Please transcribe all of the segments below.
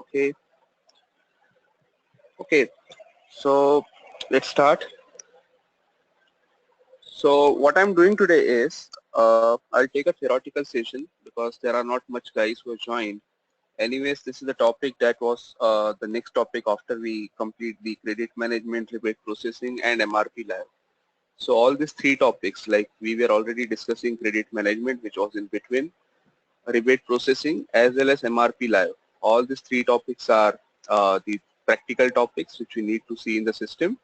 Okay. Okay. So let's start. So what I'm doing today is I'll take a theoretical session because there are not much guys who have joined. Anyways, this is the topic that was the next topic after we complete the credit management, rebate processing, and MRP lab. So all these three topics, like we were already discussing credit management, which was in between, rebate processing, as well as MRP live. All these three topics are the practical topics which we need to see in the system.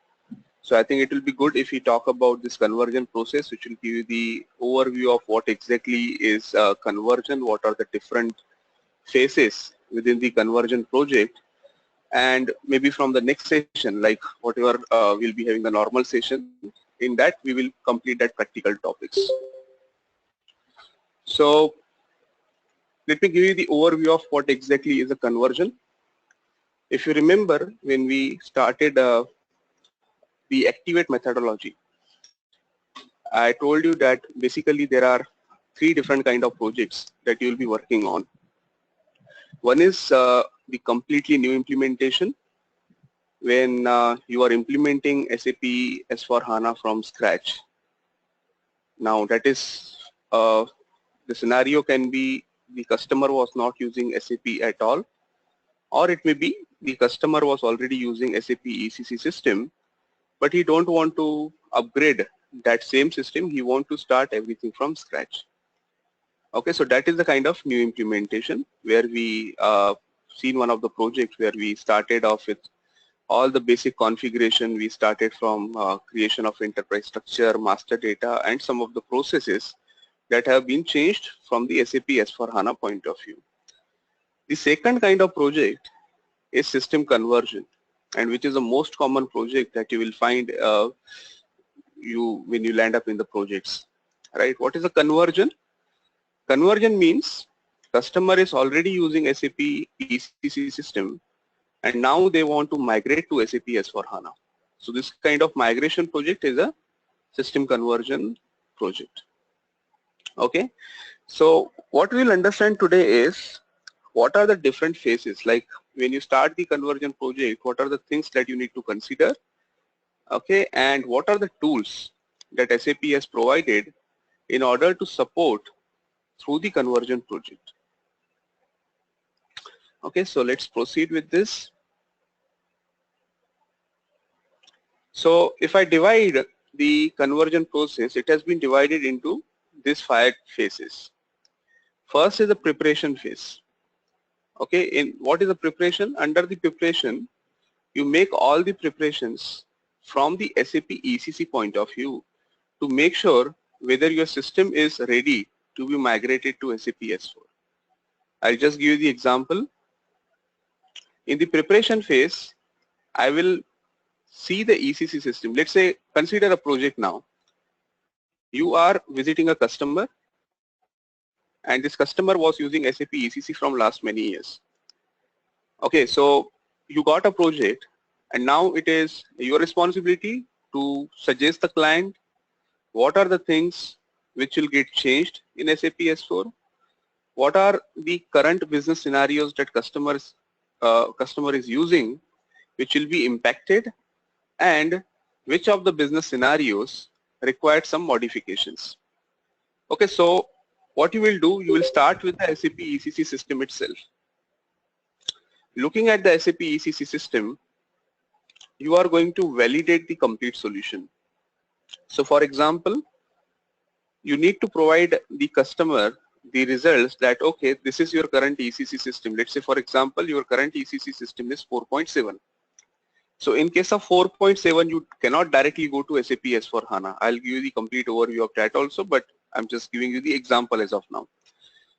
So I think it will be good if we talk about this conversion process, which will give you the overview of what exactly is conversion, what are the different phases within the conversion project, and maybe from the next session, like whatever we'll be having the normal session, in that we will complete that practical topics. So let me give you the overview of what exactly is a conversion. If you remember, when we started the activate methodology, I told you that basically there are three different kind of projects that you will be working on. One is the completely new implementation, when you are implementing SAP S4HANA from scratch. Now that is, the scenario can be the customer was not using SAP at all, or it may be the customer was already using SAP ECC system, but he don't want to upgrade that same system. He want to start everything from scratch. Okay, so that is the kind of new implementation where we seen one of the projects where we started off with all the basic configuration. We started from creation of enterprise structure, master data, and some of the processes that have been changed from the SAP S4HANA point of view. The second kind of project is system conversion, and which is the most common project that you will find when you land up in the projects, right? What is a conversion? Conversion means customer is already using SAP ECC system, and now they want to migrate to SAP S4HANA. So this kind of migration project is a system conversion project. Okay, so what we'll understand today is what are the different phases. Like when you start the conversion project, what are the things that you need to consider? Okay, and what are the tools that SAP has provided in order to support through the conversion project. Okay, so let's proceed with this. So if I divide the conversion process, it has been divided into these 5 phases. First is the preparation phase. Okay, in what is the preparation? Under the preparation, you make all the preparations from the SAP ECC point of view to make sure whether your system is ready to be migrated to SAP S4. I'll just give you the example. In the preparation phase, I will see the ECC system. Let's say, consider a project now. You are visiting a customer, and this customer was using SAP ECC from last many years. Okay, so you got a project, and now it is your responsibility to suggest the client what are the things which will get changed in SAP S4, what are the current business scenarios that customer is using which will be impacted, and which of the business scenarios required some modifications. Okay, so what you will do, you will start with the SAP ECC system itself. Looking at the SAP ECC system, you are going to validate the complete solution. So for example, you need to provide the customer the results that, okay, this is your current ECC system. Let's say, for example, your current ECC system is 4.7. So in case of 4.7, you cannot directly go to SAP S4HANA. I'll give you the complete overview of that also, but I'm just giving you the example as of now.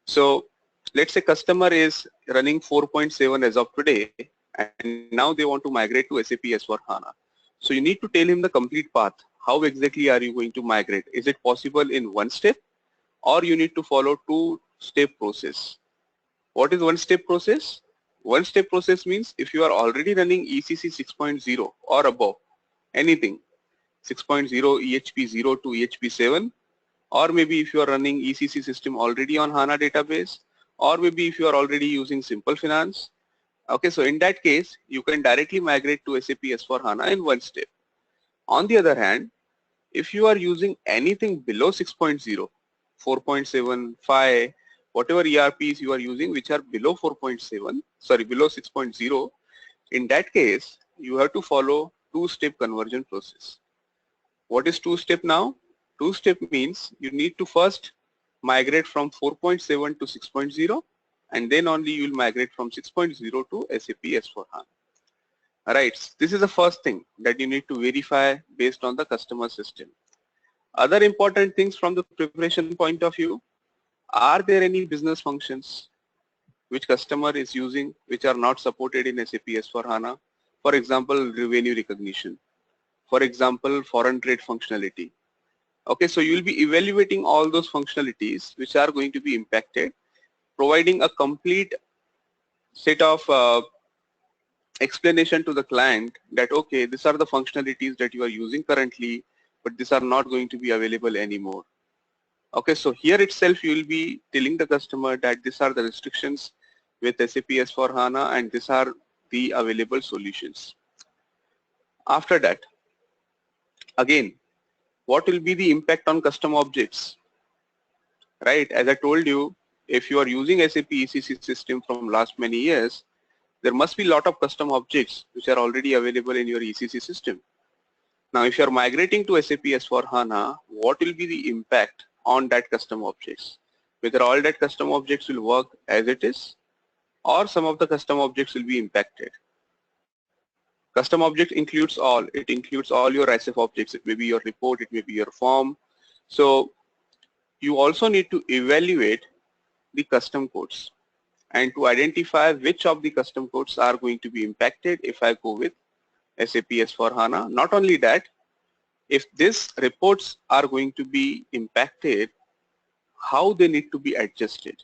So let's say customer is running 4.7 as of today, and now they want to migrate to SAP S4HANA. So you need to tell him the complete path. How exactly are you going to migrate? Is it possible in one step, or you need to follow 2-step process? What is one-step process? One-step process means if you are already running ECC 6.0 or above, anything, 6.0, EHP 0 to EHP 7, or maybe if you are running ECC system already on HANA database, or maybe if you are already using Simple Finance, Okay, so in that case, you can directly migrate to SAP S4HANA in one step. On the other hand, if you are using anything below 6.0, 4.7, 5, whatever ERPs you are using which are below 4.7, sorry, below 6.0, in that case, you have to follow two-step conversion process. What is two-step now? Two-step means you need to first migrate from 4.7 to 6.0, and then only you will migrate from 6.0 to SAP S4HANA. Alright, this is the first thing that you need to verify based on the customer system. Other important things from the preparation point of view, are there any business functions which customer is using which are not supported in SAP S4HANA? For example, revenue recognition. For example, foreign trade functionality. Okay, so you will be evaluating all those functionalities which are going to be impacted, providing a complete set of explanation to the client that okay, these are the functionalities that you are using currently, but these are not going to be available anymore. Okay, so here itself you will be telling the customer that these are the restrictions with SAP S4HANA and these are the available solutions. After that, again, what will be the impact on custom objects? Right, as I told you, if you are using SAP ECC system from last many years, there must be a lot of custom objects which are already available in your ECC system. Now, if you are migrating to SAP S4HANA, what will be the impact on that custom objects? Whether all that custom objects will work as it is, or some of the custom objects will be impacted. Custom object includes all. It includes all your SF objects. It may be your report, it may be your form. So you also need to evaluate the custom codes and to identify which of the custom codes are going to be impacted if I go with SAP S4HANA. Not only that, if these reports are going to be impacted, how they need to be adjusted.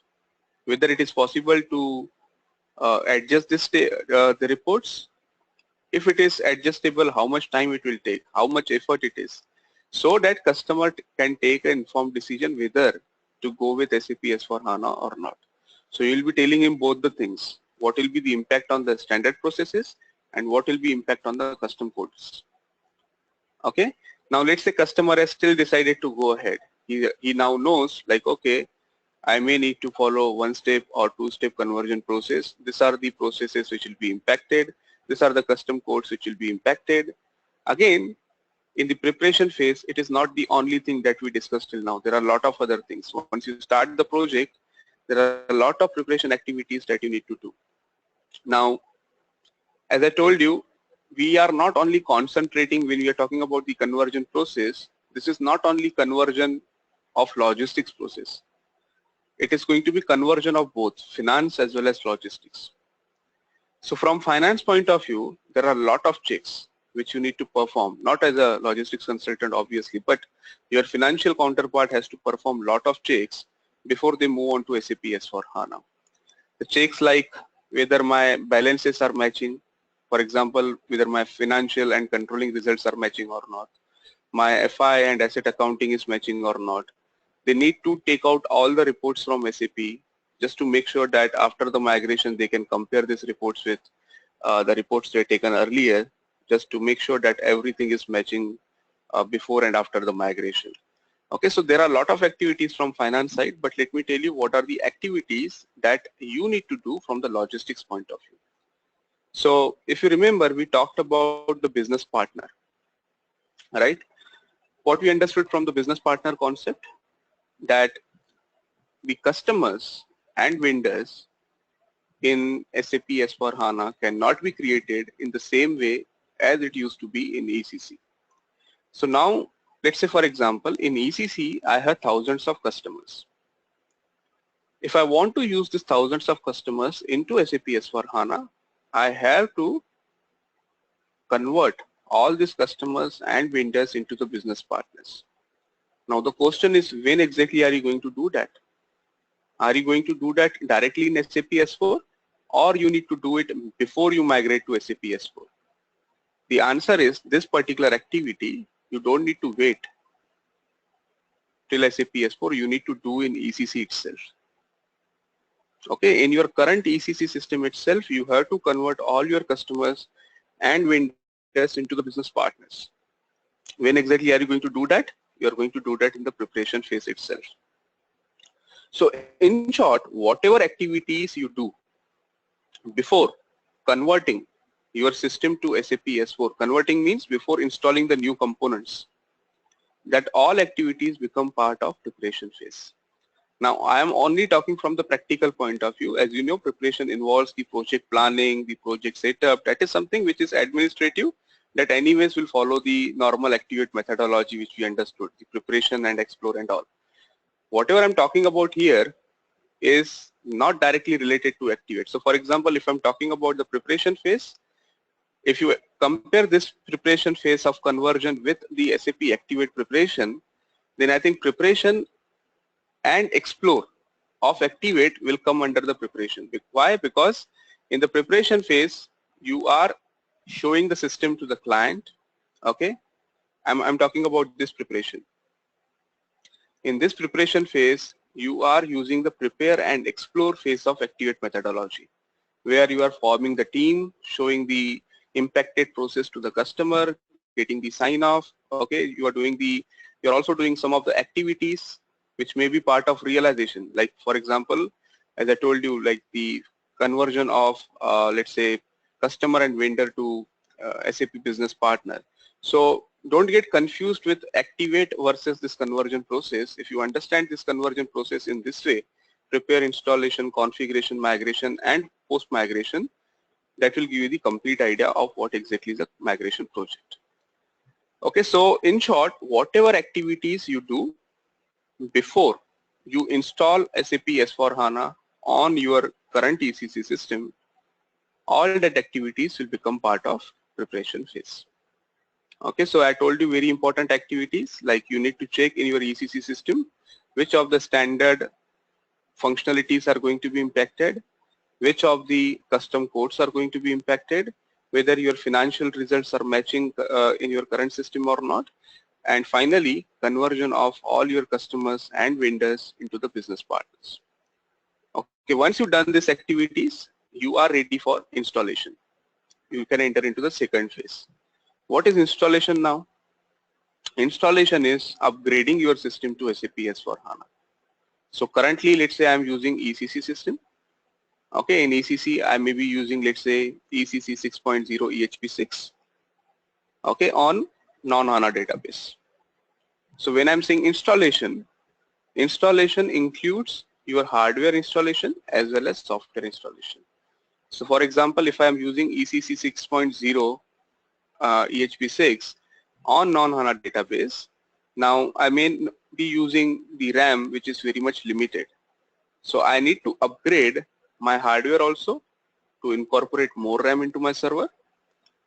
Whether it is possible to adjust the reports. If it is adjustable, how much time it will take, how much effort it is, so that customer can take an informed decision whether to go with SAP S4HANA or not. So you will be telling him both the things. What will be the impact on the standard processes and what will be impact on the custom codes. Okay. Now let's say customer has still decided to go ahead. He now knows like, okay, I may need to follow one step or two step conversion process. These are the processes which will be impacted. These are the custom codes which will be impacted. Again, in the preparation phase, it is not the only thing that we discussed till now. There are a lot of other things. Once you start the project, there are a lot of preparation activities that you need to do. Now, as I told you, we are not only concentrating when we are talking about the conversion process. This is not only conversion of logistics process. It is going to be conversion of both finance as well as logistics. So from finance point of view, there are a lot of checks which you need to perform, not as a logistics consultant obviously, but your financial counterpart has to perform lot of checks before they move on to SAP S4HANA. The checks like whether my balances are matching, for example, whether my financial and controlling results are matching or not, my FI and asset accounting is matching or not. They need to take out all the reports from SAP just to make sure that after the migration they can compare these reports with the reports they taken earlier, just to make sure that everything is matching before and after the migration. Okay, so there are a lot of activities from finance side, but let me tell you what are the activities that you need to do from the logistics point of view. So if you remember, we talked about the business partner, right? What we understood from the business partner concept, that the customers and vendors in SAP S4HANA cannot be created in the same way as it used to be in ECC. So now, let's say for example, in ECC, I have thousands of customers. If I want to use these thousands of customers into SAP S4HANA, I have to convert all these customers and vendors into the business partners. Now the question is, when exactly are you going to do that? Are you going to do that directly in SAP S4, or you need to do it before you migrate to SAP S4? The answer is, this particular activity, you don't need to wait till SAP S4, you need to do in ECC itself. Okay, in your current ECC system itself, you have to convert all your customers and vendors into the business partners. When exactly are you going to do that? You are going to do that in the preparation phase itself. So in short, whatever activities you do before converting your system to SAP S4, converting means before installing the new components, that all activities become part of preparation phase. Now, I am only talking from the practical point of view. As you know, preparation involves the project planning, the project setup. That is something which is administrative, that anyways will follow the normal activate methodology which we understood, the preparation and explore and all. Whatever I'm talking about here is not directly related to activate. So for example, if I'm talking about the preparation phase, if you compare this preparation phase of conversion with the SAP activate preparation, then I think preparation and explore of activate will come under the preparation. Why? Because in the preparation phase, you are showing the system to the client. Okay, I'm talking about this preparation. In this preparation phase, you are using the prepare and explore phase of activate methodology, where you are forming the team, showing the impacted process to the customer, getting the sign off. Okay, you're also doing some of the activities which may be part of realization. Like for example, as I told you, like the conversion of let's say customer and vendor to SAP business partner. So don't get confused with activate versus this conversion process. If you understand this conversion process in this way, prepare, installation, configuration, migration, and post-migration, that will give you the complete idea of what exactly is a migration project. Okay, so in short, whatever activities you do before you install SAP S4HANA on your current ECC system, all that activities will become part of preparation phase. Okay, so I told you very important activities, like you need to check in your ECC system which of the standard functionalities are going to be impacted, which of the custom codes are going to be impacted, whether your financial results are matching in your current system or not, and finally conversion of all your customers and vendors into the business partners. Okay, once you've done these activities, you are ready for installation. You can enter into the second phase. What is installation now? Installation is upgrading your system to SAP S4HANA. So currently, let's say I'm using ECC system. Okay, in ECC, I may be using, let's say, ECC 6.0 EHP6, okay, on non-HANA database. So when I'm saying installation, installation includes your hardware installation as well as software installation. So for example, if I'm using ECC 6.0 EHP6 on non-HANA database, now I may be using the RAM, which is very much limited. So I need to upgrade my hardware also to incorporate more RAM into my server,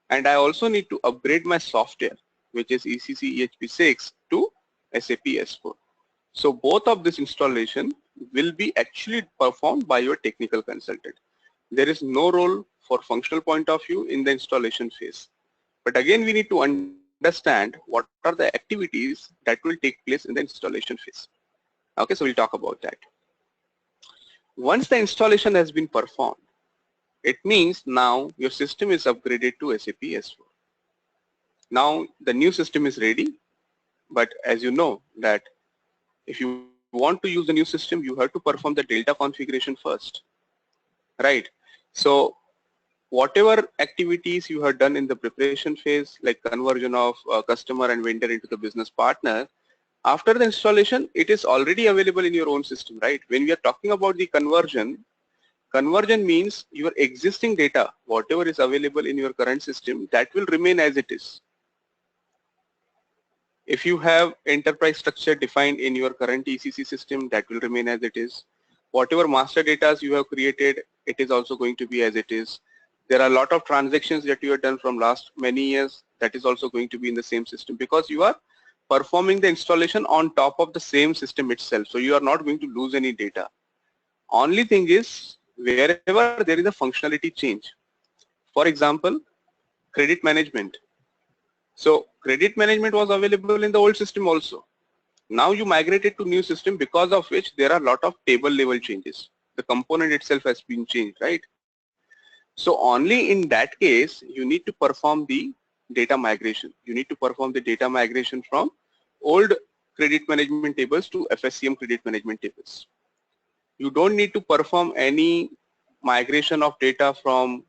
and I also need to upgrade my software, which is ECC EHP6 to SAP S4. So both of this installation will be actually performed by your technical consultant. There is no role for functional point of view in the installation phase. But again, we need to understand what are the activities that will take place in the installation phase. Okay, so we'll talk about that. Once the installation has been performed, it means now your system is upgraded to SAP S4. Now the new system is ready, but as you know that if you want to use the new system, you have to perform the Delta configuration first, right? So whatever activities you have done in the preparation phase, like conversion of customer and vendor into the business partner, after the installation, it is already available in your own system, right? When we are talking about the conversion, conversion means your existing data, whatever is available in your current system, that will remain as it is. If you have enterprise structure defined in your current ECC system, that will remain as it is. Whatever master data you have created, it is also going to be as it is. There are a lot of transactions that you have done from last many years, that is also going to be in the same system, because you are performing the installation on top of the same system itself. So you are not going to lose any data. Only thing is, wherever there is a functionality change. For example, credit management. So credit management was available in the old system also. Now you migrated to new system, because of which there are a lot of table level changes. The component itself has been changed, right? So only in that case, you need to perform the data migration. You need to perform the data migration from old credit management tables to FSCM credit management tables. You don't need to perform any migration of data from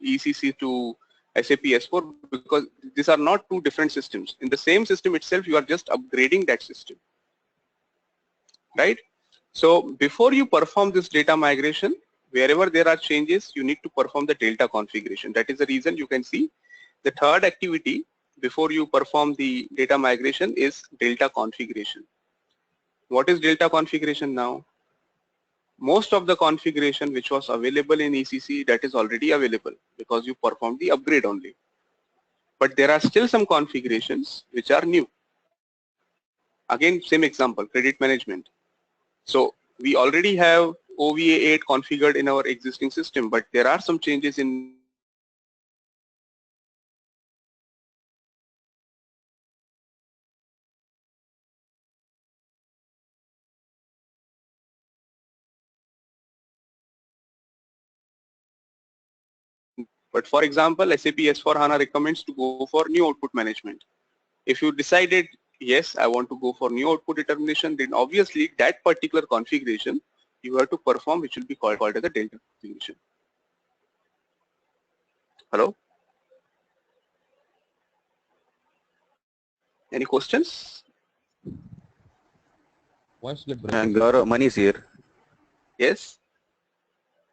ECC to SAP S4 because these are not two different systems. In the same system itself, you are just upgrading that system, right? So before you perform this data migration, wherever there are changes, you need to perform the delta configuration. That is the reason you can see the third activity before you perform the data migration is delta configuration. What is delta configuration now? Most of the configuration which was available in ECC, that is already available because you performed the upgrade only. But there are still some configurations which are new. Again, same example, credit management. So we already have OVA 8 configured in our existing system, but there are some changes in but for example, SAP S4HANA recommends to go for new output management. If you decided, yes, I want to go for new output determination, then obviously that particular configuration you have to perform, which will be called as a delta configuration. Hello? Any questions? What's the Gaurav, Manish here. Yes?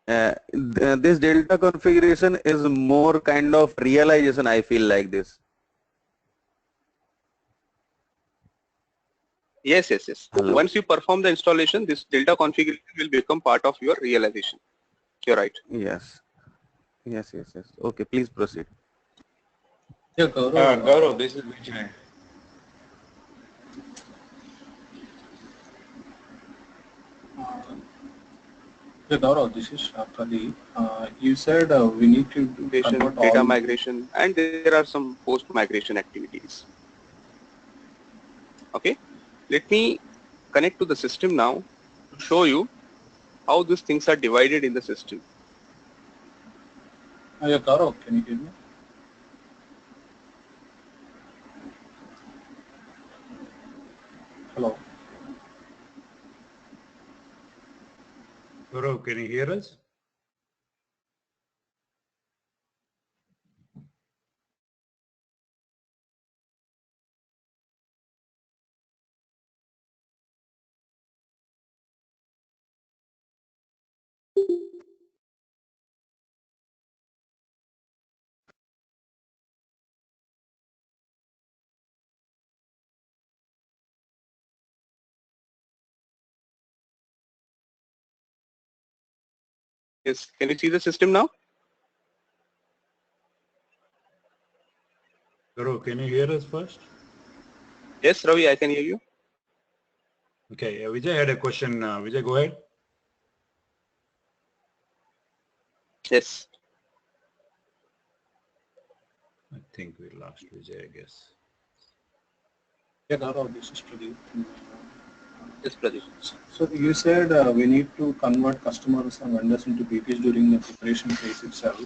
This delta configuration is more kind of realization, I feel like this. Yes, yes, yes. Hello? Once you perform the installation, this delta configuration will become part of your realization. You're right. Yes. Yes, yes, yes. Okay, please proceed. Yeah, Gaurav. Gaurav, this is Vijay. Yeah, Gaurav, this is Pradeep. You said we need to convert Data all. migration, and there are some post-migration activities. Okay, let me connect to the system now to show you how these things are divided in the system. Yeah, Gaurav, can you hear me? Hello. Gaurav, can you hear us? Yes, can you see the system now? Gaurav, can you hear us first? Yes, Ravi, I can hear you. Okay, Vijay had a question. Vijay, go ahead. Yes. I think we lost Vijay, I guess. Yeah, Gaurav, this is Pradeep. Yes, Pradeep. So you said we need to convert customers and vendors into BPs during the preparation phase itself.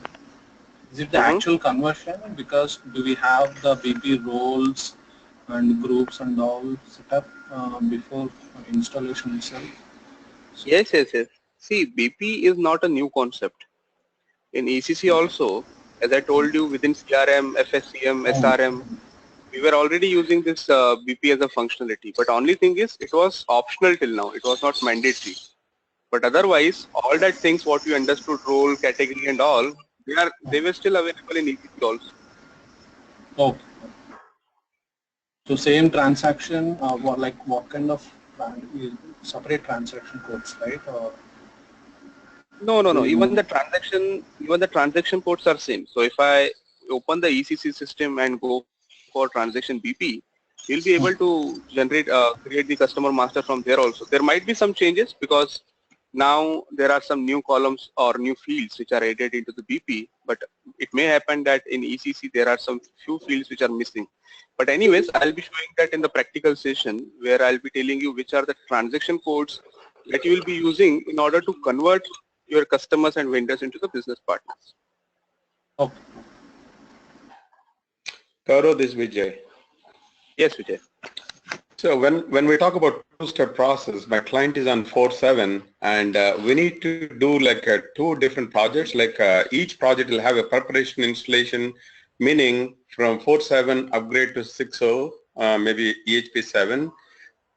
Is it the actual conversion? Because do we have the BP roles and groups and all set up before installation itself? Yes, yes, yes. See, BP is not a new concept. In ECC also, as I told you, within CRM, FSCM, Oh, SRM, we were already using this BP as a functionality. But only thing is, it was optional till now. It was not mandatory. But otherwise, all that things what we understood, role, category, and all, they were still available in ECC also. okay. So same transaction, what kind of separate transaction codes, right? Or No, no, do no. you know? Even the transaction codes are same. So if I open the ECC system and go for transaction BP, you'll be able to create the customer master from there also. There might be some changes because now there are some new columns or new fields which are added into the BP, but it may happen that in ECC there are some few fields which are missing. But anyways, I'll be showing that in the practical session where I'll be telling you which are the transaction codes that you will be using in order to convert your customers and vendors into the business partners. Okay. Gaurav, this is Vijay. Yes, Vijay. So when we talk about two-step process, my client is on 4.7 and we need to do like two different projects. Like each project will have a preparation installation, meaning from 4.7 upgrade to 6.0, maybe EHP 7,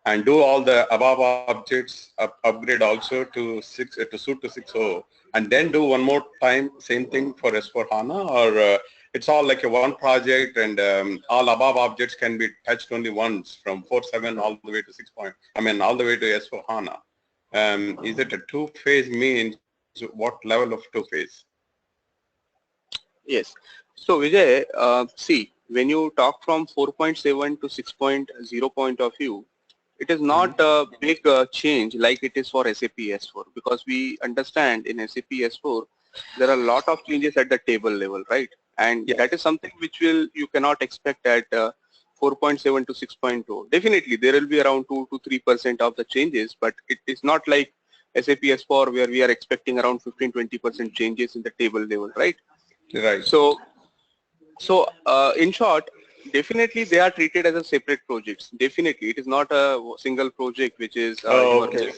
and do all the above objects upgrade also to suit to 6.0, and then do one more time same thing for S4HANA, or it's all like a one project and all above objects can be touched only once from 4.7 all the way to 6. All the way to S4HANA. Is it a two-phase means what level of two-phase? Yes. So Vijay, see, when you talk from 4.7 to 6.0 point of view, it is not a big change like it is for SAP S4, because we understand in SAP S4 there are a lot of changes at the table level, right? And Yes. that is something which you cannot expect at 4.7 to 6.0. Definitely there will be around 2 to 3% of the changes, but it is not like SAP S4 where we are expecting around 15-20% changes in the table level, right? Right. So in short, definitely they are treated as a separate projects. Definitely, it is not a single project which is. Okay.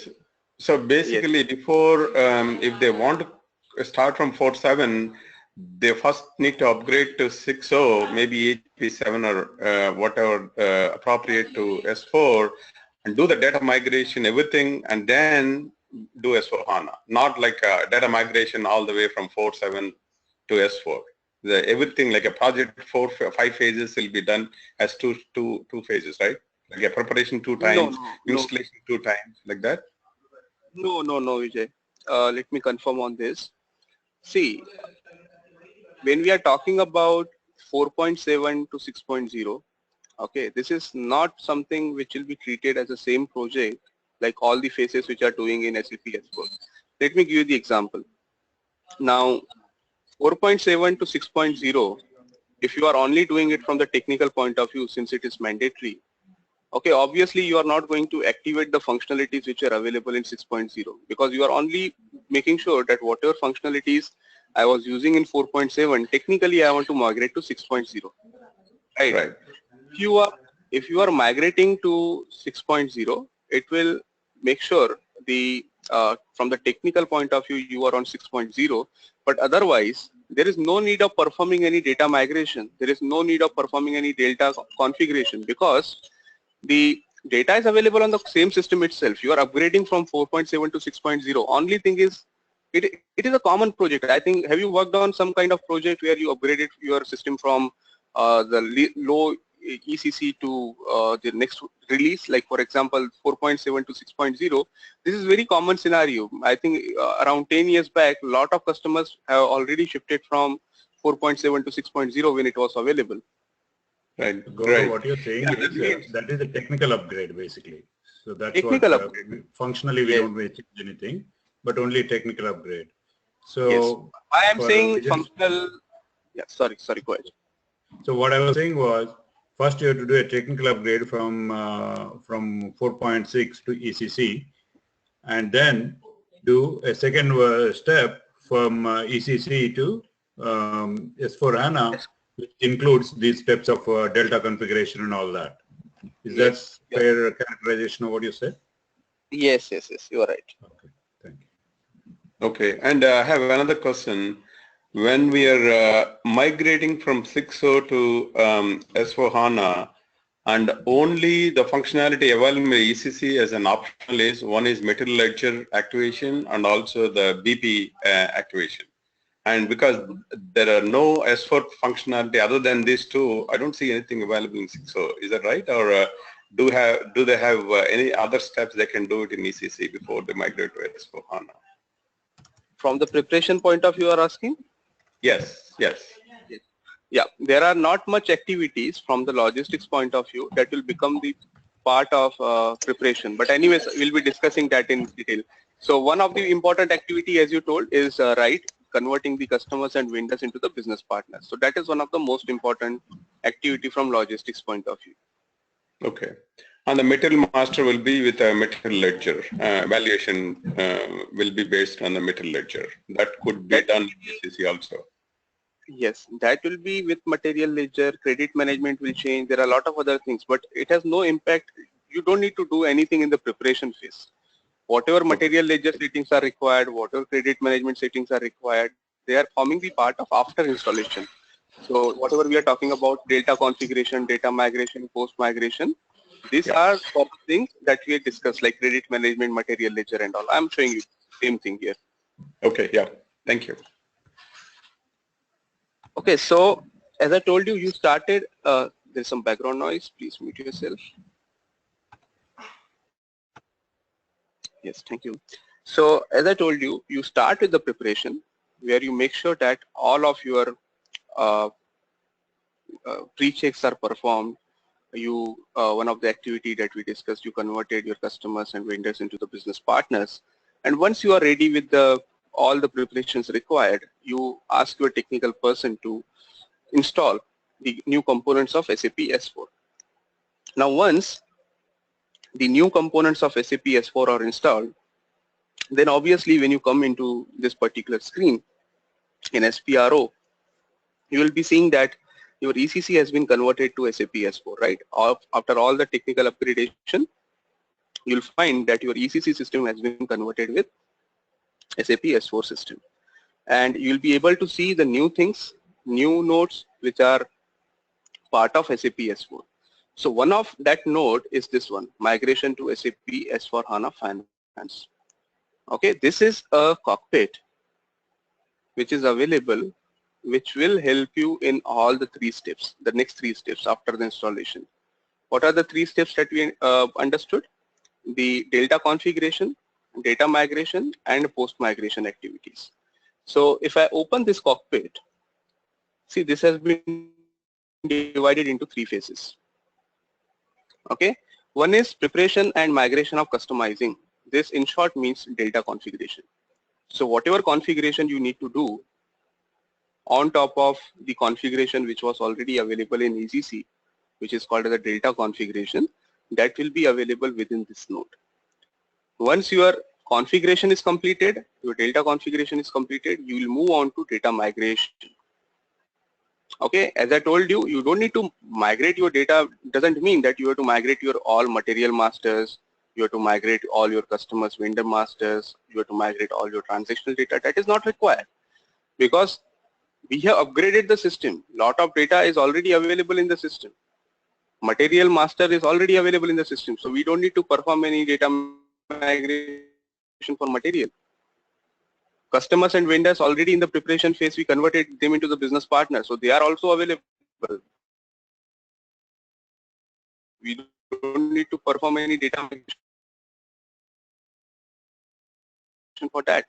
So basically, Yes. before if they want to start from 4.7, they first need to upgrade to 6.0, maybe HP 7 or whatever appropriate to S4, and do the data migration, everything, and then do S4 HANA. Not like a data migration all the way from 4.7 to S4. Everything like a project 5 phases will be done as two phases, right? Like a preparation 2 times, installation 2 times, like that. No, Vijay. Let me confirm on this. See, when we are talking about 4.7 to 6.0, okay, this is not something which will be treated as the same project like all the phases which are doing in SAP S4. Let me give you the example. Now, 4.7 to 6.0, if you are only doing it from the technical point of view, since it is mandatory, okay, obviously you are not going to activate the functionalities which are available in 6.0, because you are only making sure that whatever functionalities I was using in 4.7, technically I want to migrate to 6.0, right? Right. If you are migrating to 6.0, it will make sure the from the technical point of view you are on 6.0, but otherwise there is no need of performing any data migration. There is no need of performing any data configuration, because the data is available on the same system itself. You are upgrading from 4.7 to 6.0. Only thing is, it is a common project. I think, have you worked on some kind of project where you upgraded your system from the low ECC to the next release, like for example 4.7 to 6.0? This is very common scenario. I think around 10 years back, a lot of customers have already shifted from 4.7 to 6.0 when it was available. Right. Gaurav, Right. what you're saying Yeah, is that is a technical upgrade basically. So that's Technical what upgrade. functionally we Yes. don't change anything, but only technical upgrade. So Yes. I am for saying Vijay's, functional. Yeah. Sorry. Go ahead. so what I was saying was, first you have to do a technical upgrade from 4.6 to ECC, and then do a second step from ECC to S4HANA, which includes these steps of delta configuration and all that. Is Yes. that fair characterization of what you said? Yes. You are right. Okay, thank you. Okay, and I have another question. When we are migrating from 6.0 to S4HANA, and only the functionality available in ECC as an optional is, one is material ledger activation and also the BP activation. And because there are no S4 functionality other than these two, I don't see anything available in 6.0. Is that right? Or do they have any other steps they can do it in ECC before they migrate to S4HANA? From the preparation point of view, you are asking? Yes. Yeah, there are not much activities from the logistics point of view that will become the part of preparation. But anyways, we'll be discussing that in detail. So one of the important activity, as you told, is converting the customers and vendors into the business partners. So that is one of the most important activity from logistics point of view. Okay. And the material master will be with a material ledger. Valuation will be based on the material ledger. That could be done in ECC also. Yes, that will be with material ledger. Credit management will change. There are a lot of other things, but it has no impact. You don't need to do anything in the preparation phase. Whatever material ledger settings are required, whatever credit management settings are required, they are forming the part of after installation. So whatever we are talking about, data configuration, data migration, post migration, these are sort of things that we have discussed, like credit management, material ledger and all. I'm showing you same thing here. Okay, yeah, thank you. Okay, so as I told you, you started, there's some background noise, please mute yourself. Yes, thank you. So as I told you, you start with the preparation where you make sure that all of your pre-checks are performed. One of the activity that we discussed, you converted your customers and vendors into the business partners. And once you are ready with all the preparations required, you ask your technical person to install the new components of SAP S4. Now once the new components of SAP S4 are installed, then obviously when you come into this particular screen in SPRO, you will be seeing that your ECC has been converted to SAP S4, right? After all the technical upgradation, you'll find that your ECC system has been converted with SAP S4 system. And you'll be able to see the new things, new nodes, which are part of SAP S4. So one of that node is this one, migration to SAP S4HANA Finance. Okay, this is a cockpit which is available, which will help you in all the three steps, the next three steps after the installation. What are the three steps that we understood? The data configuration, data migration, and post-migration activities. So if I open this cockpit, see, this has been divided into three phases. Okay, one is preparation and migration of customizing. This in short means data configuration. So whatever configuration you need to do on top of the configuration which was already available in ECC, which is called as the data configuration, that will be available within this node. Once your configuration is completed, your data configuration is completed, you will move on to data migration. Okay, as I told you, you don't need to migrate your data. Doesn't mean that you have to migrate your all material masters, you have to migrate all your customers, vendor masters, you have to migrate all your transactional data. That is not required because we have upgraded the system. Lot of data is already available in the system. Material master is already available in the system. So we don't need to perform any data migration for material. Customers and vendors already in the preparation phase, we converted them into the business partner. So they are also available. We don't need to perform any data migration for that.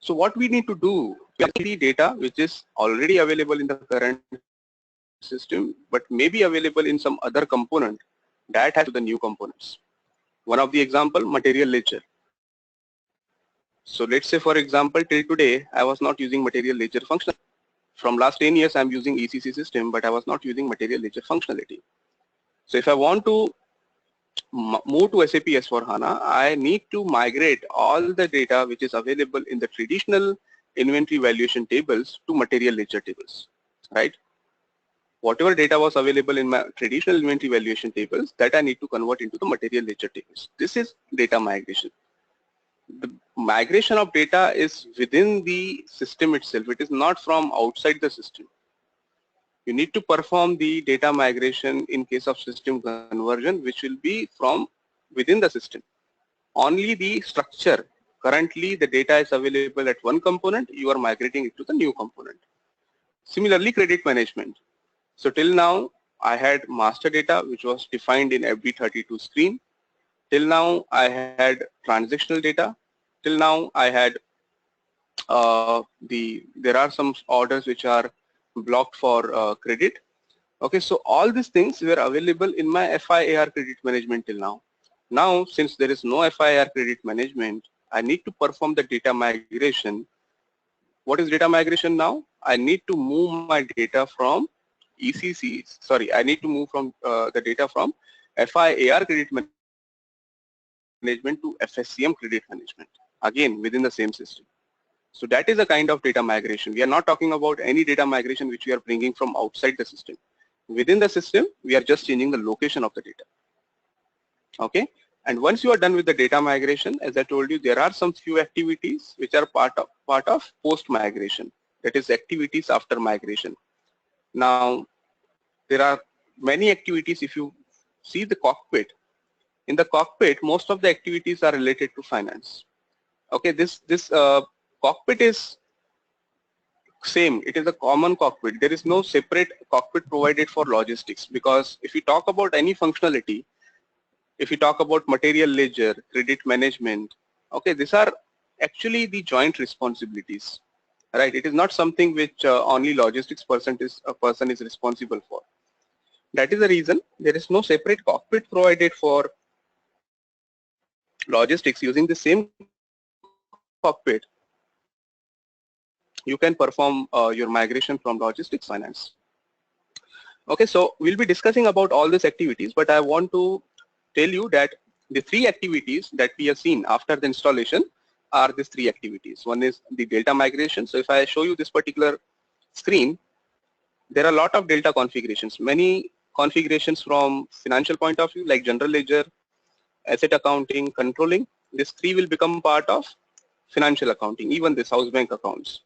So what we need to do is the data which is already available in the current system, but may be available in some other component that has the new components. One of the example, material ledger. So let's say, for example, till today, I was not using material ledger functionality. From last 10 years, I'm using ECC system, but I was not using material ledger functionality. So if I want to move to SAP S4HANA, I need to migrate all the data which is available in the traditional inventory valuation tables to material ledger tables, right? Whatever data was available in my traditional inventory valuation tables, that I need to convert into the material ledger tables. This is data migration. The migration of data is within the system itself. It is not from outside the system. You need to perform the data migration in case of system conversion, which will be from within the system. Only the structure. Currently, the data is available at one component. You are migrating it to the new component. Similarly, credit management. So till now, I had master data, which was defined in FB32 screen. Till now, I had transactional data. Till now, I had there are some orders which are blocked for credit. Okay, so all these things were available in my FIAR credit management till now. Now, since there is no FIAR credit management, I need to perform the data migration. What is data migration now? I need to move my data from ECC. Sorry, I need to move from the data from FIAR credit management to FSCM credit management, again within the same system. So that is a kind of data migration. We are not talking about any data migration which we are bringing from outside the system. Within the system, we are just changing the location of the data. Okay. And once you are done with the data migration, as I told you, there are some few activities which are part of post migration. That is activities after migration. Now, there are many activities. If you see the cockpit, in the cockpit, most of the activities are related to finance. Okay, this cockpit is same. It is a common cockpit. There is no separate cockpit provided for logistics, because if you talk about any functionality, if you talk about material ledger, credit management, okay, these are actually the joint responsibilities, right? It is not something which only logistics person is responsible for. That is the reason there is no separate cockpit provided for logistics. Using the same cockpit, you can perform your migration from logistics finance. Okay, so we'll be discussing about all these activities, but I want to tell you that the three activities that we have seen after the installation are these three activities. One is the data migration. So if I show you this particular screen, there are a lot of data configurations, many configurations from financial point of view, like general ledger, asset accounting, controlling. These three will become part of financial accounting, even this house bank accounts.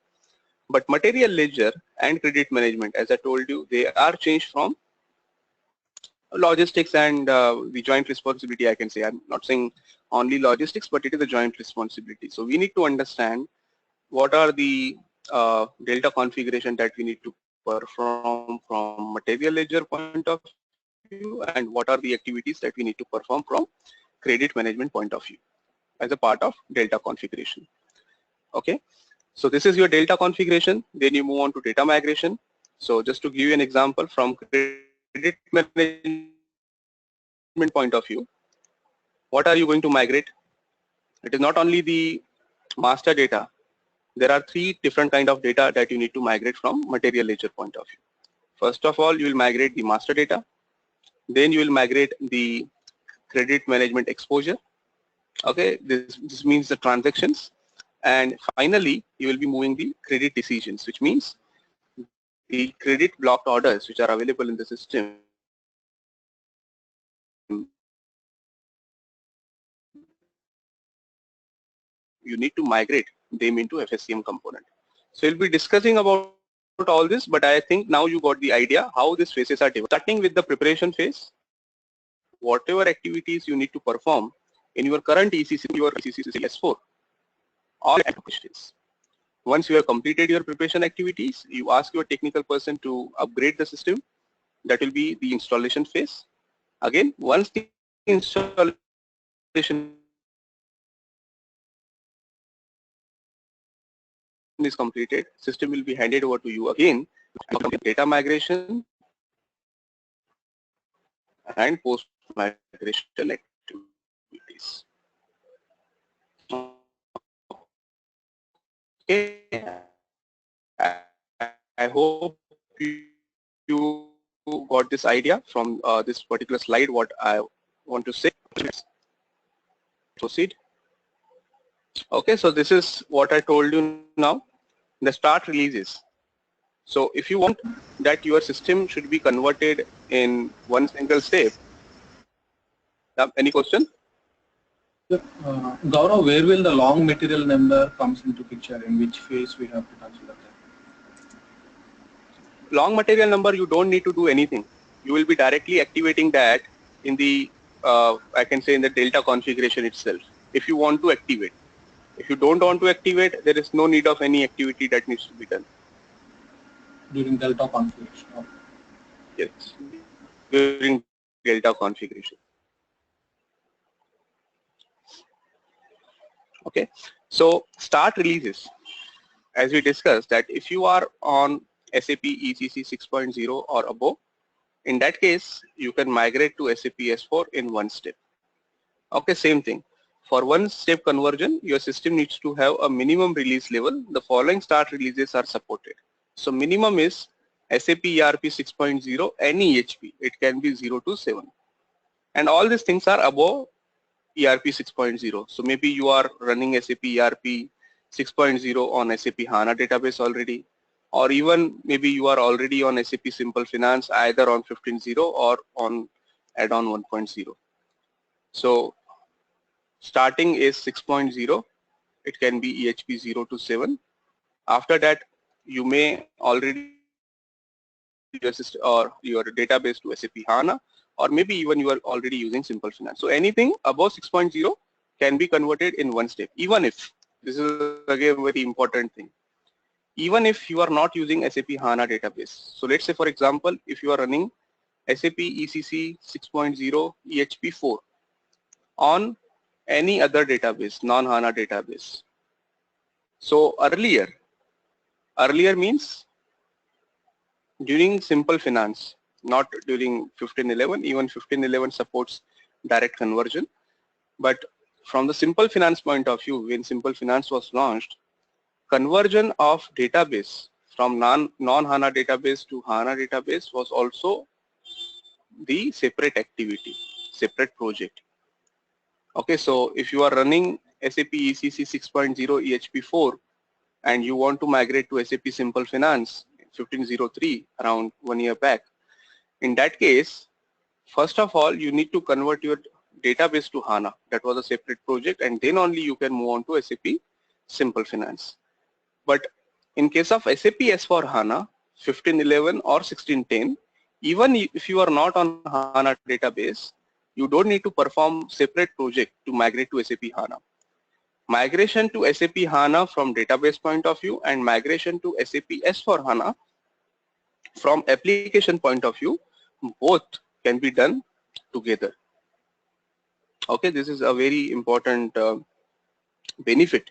But material ledger and credit management, as I told you, they are changed from logistics and the joint responsibility, I can say. I'm not saying only logistics, but it is a joint responsibility. So we need to understand what are the delta configuration that we need to perform from material ledger point of view, and what are the activities that we need to perform from credit management point of view as a part of delta configuration. Okay, so this is your delta configuration. Then you move on to data migration. So just to give you an example, from credit management point of view, what are you going to migrate? It is not only the master data. There are three different kind of data that you need to migrate from material ledger point of view. First of all, you will migrate the master data. Then you will migrate the credit management exposure. Okay, this means the transactions. And finally, you will be moving the credit decisions, which means the credit blocked orders which are available in the system. You need to migrate them into FSCM component. So we'll be discussing about all this, but I think now you got the idea how these phases are developed. Starting with the preparation phase, whatever activities you need to perform in your current ECC, your ECC S4, all activities. Once you have completed your preparation activities, you ask your technical person to upgrade the system. That will be the installation phase. Again, once the installation is completed, system will be handed over to you again, data migration and post migration activities. Okay, I hope you got this idea from this particular slide what I want to say. Proceed. Okay, so this is what I told you now. The start releases. So if you want that your system should be converted in one single step, any question? Gaurav, where will the long material number comes into picture? In which phase we have to consider that? Long material number, you don't need to do anything. You will be directly activating that in the, I can say in the delta configuration itself, if you want to activate. If you don't want to activate, there is no need of any activity that needs to be done. During delta configuration. Okay. Yes, during delta configuration. Okay, so start releases. As we discussed, that if you are on SAP ECC 6.0 or above, in that case, you can migrate to SAP S4 in one step. Okay, same thing. For one step conversion, your system needs to have a minimum release level. The following start releases are supported. So minimum is SAP ERP 6.0, any HP. It can be 0 to 7. And all these things are above ERP 6.0. So maybe you are running SAP ERP 6.0 on SAP HANA database already, or even maybe you are already on SAP Simple Finance either on 15.0 or on add-on 1.0. So starting is 6.0. It can be EHP 0 to 7. After that, you may already your system or your database to SAP HANA, or maybe even you are already using Simple Finance. So anything above 6.0 can be converted in one step, even if, this is again a very important thing, even if you are not using SAP HANA database. So let's say, for example, if you are running SAP ECC 6.0 EHP 4 on any other database, non-HANA database. So earlier means during Simple Finance, not during 15.11. Even 15.11 supports direct conversion. But from the Simple Finance point of view, when Simple Finance was launched, conversion of database from non-HANA database to HANA database was also the separate activity, separate project. Okay, so if you are running SAP ECC 6.0 EHP 4 and you want to migrate to SAP Simple Finance 15.03 around 1 year back, in that case, first of all, you need to convert your database to HANA. That was a separate project, and then only you can move on to SAP Simple Finance. But in case of SAP S4HANA 15.11 or 16.10, even if you are not on HANA database, you don't need to perform separate project to migrate to SAP HANA. Migration to SAP HANA from database point of view and migration to SAP S4HANA from application point of view, both can be done together. Okay, this is a very important benefit,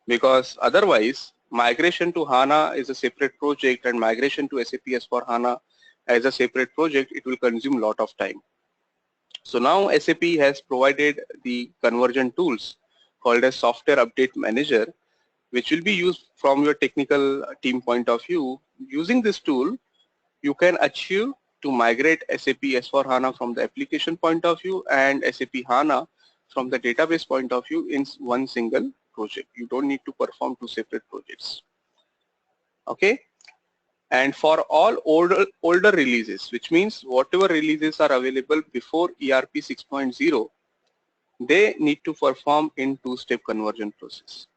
because otherwise migration to HANA is a separate project and migration to SAP S4HANA as a separate project, it will consume a lot of time. So now SAP has provided the conversion tools called as Software Update Manager, which will be used from your technical team point of view. Using this tool, you can achieve to migrate SAP S4HANA from the application point of view and SAP HANA from the database point of view in one single project. You don't need to perform two separate projects. Okay. And for all older releases, which means whatever releases are available before ERP 6.0, they need to perform in two-step conversion process.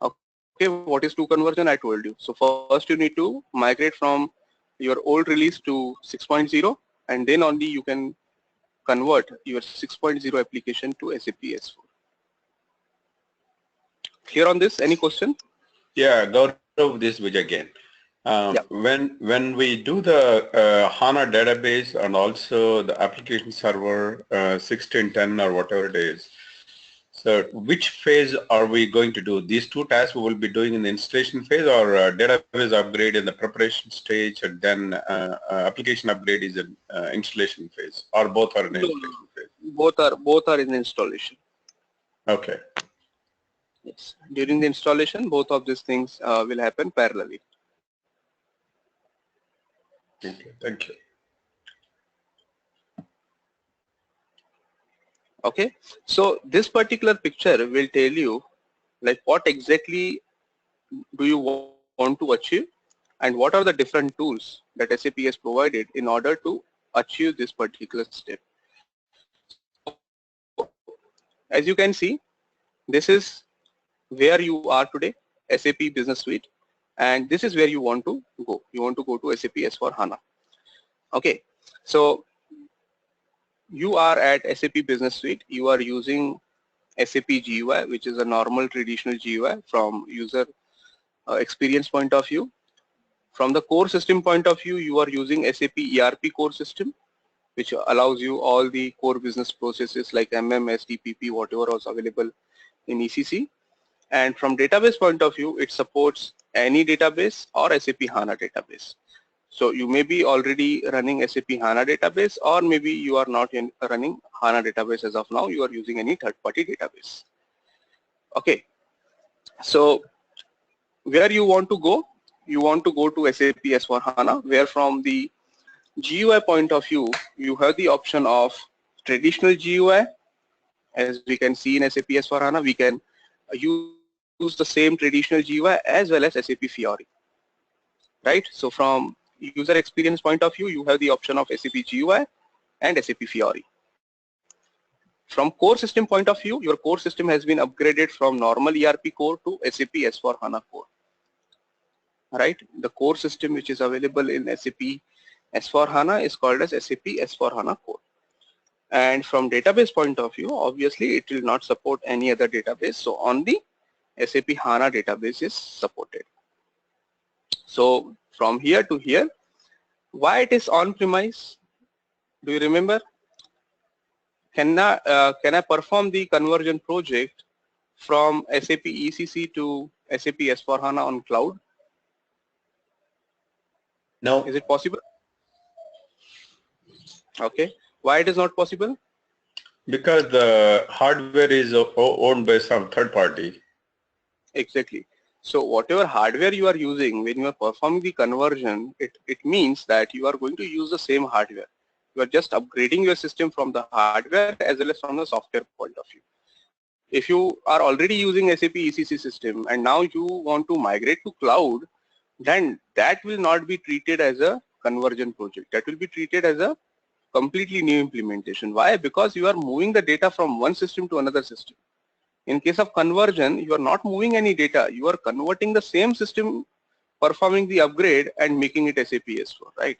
Okay, what is two conversion? I told you. So first you need to migrate from your old release to 6.0, and then only you can convert your 6.0 application to SAP S4. Clear on this? Any question? Yeah, go through this with again. When we do the HANA database and also the application server 1610 or whatever it is, so which phase are we going to do? These two tasks we will be doing in the installation phase, or database upgrade in the preparation stage, and then application upgrade is in installation phase, or both are in the installation phase? Both are in installation. Okay. Yes. During the installation, both of these things will happen parallelly. Okay, thank you. Okay, so this particular picture will tell you like what exactly do you want to achieve and what are the different tools that SAP has provided in order to achieve this particular step. As you can see, this is where you are today, SAP Business Suite, and this is where you want to go. You want to go to SAP S4HANA. Okay, so you are at SAP Business Suite. You are using SAP GUI, which is a normal traditional GUI from user experience point of view. From the core system point of view, you are using SAP ERP core system, which allows you all the core business processes like MM, SD, PP, whatever was available in ECC. And from database point of view, it supports any database or SAP HANA database. So you may be already running SAP HANA database, or maybe you are not running HANA database as of now, you are using any third-party database. Okay, so where you want to go? You want to go to SAP S4HANA, where from the GUI point of view, you have the option of traditional GUI. As we can see in SAP S4HANA, we can use the same traditional GUI as well as SAP Fiori, right? So from user experience point of view, you have the option of SAP GUI and SAP Fiori. From core system point of view, your core system has been upgraded from normal ERP core to SAP S4HANA core, right? The core system which is available in SAP S4HANA is called as SAP S4HANA core. And from database point of view, obviously it will not support any other database, so only SAP HANA database is supported. So from here to here, why it is on-premise? Do you remember? Can I perform the conversion project from SAP ECC to SAP S4HANA on cloud? No. Is it possible? Okay. Why it is not possible? Because the hardware is owned by some third party. Exactly. So whatever hardware you are using when you are performing the conversion, it means that you are going to use the same hardware. You are just upgrading your system from the hardware as well as from the software point of view. If you are already using SAP ECC system and now you want to migrate to cloud, then that will not be treated as a conversion project. That will be treated as a completely new implementation. Why? Because you are moving the data from one system to another system. In case of conversion, you are not moving any data. You are converting the same system, performing the upgrade and making it SAP S4, right?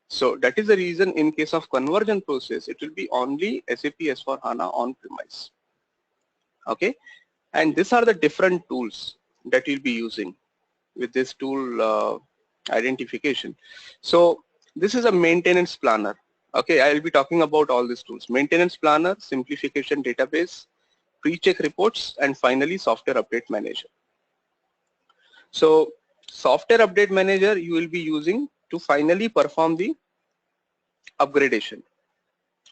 So that is the reason in case of conversion process, it will be only SAP S4HANA on-premise. Okay, and these are the different tools that you'll be using with this tool identification. So this is a maintenance planner. Okay, I will be talking about all these tools: maintenance planner, simplification database, pre-check reports, and finally software update manager. So software update manager you will be using to finally perform the upgradation.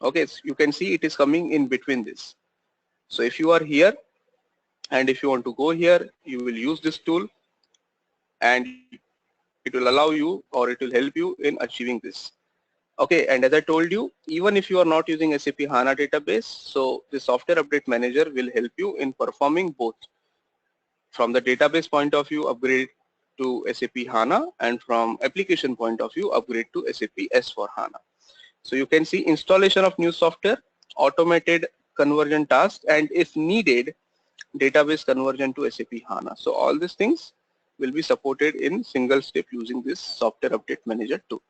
Okay, so you can see it is coming in between this. So if you are here and if you want to go here, you will use this tool and it will allow you or it will help you in achieving this. Okay, and as I told you, even if you are not using SAP HANA database, so the software update manager will help you in performing both. From the database point of view, upgrade to SAP HANA, and from application point of view, upgrade to SAP S4HANA. So you can see installation of new software, automated conversion tasks, and if needed, database conversion to SAP HANA. So all these things will be supported in single step using this software update manager tool.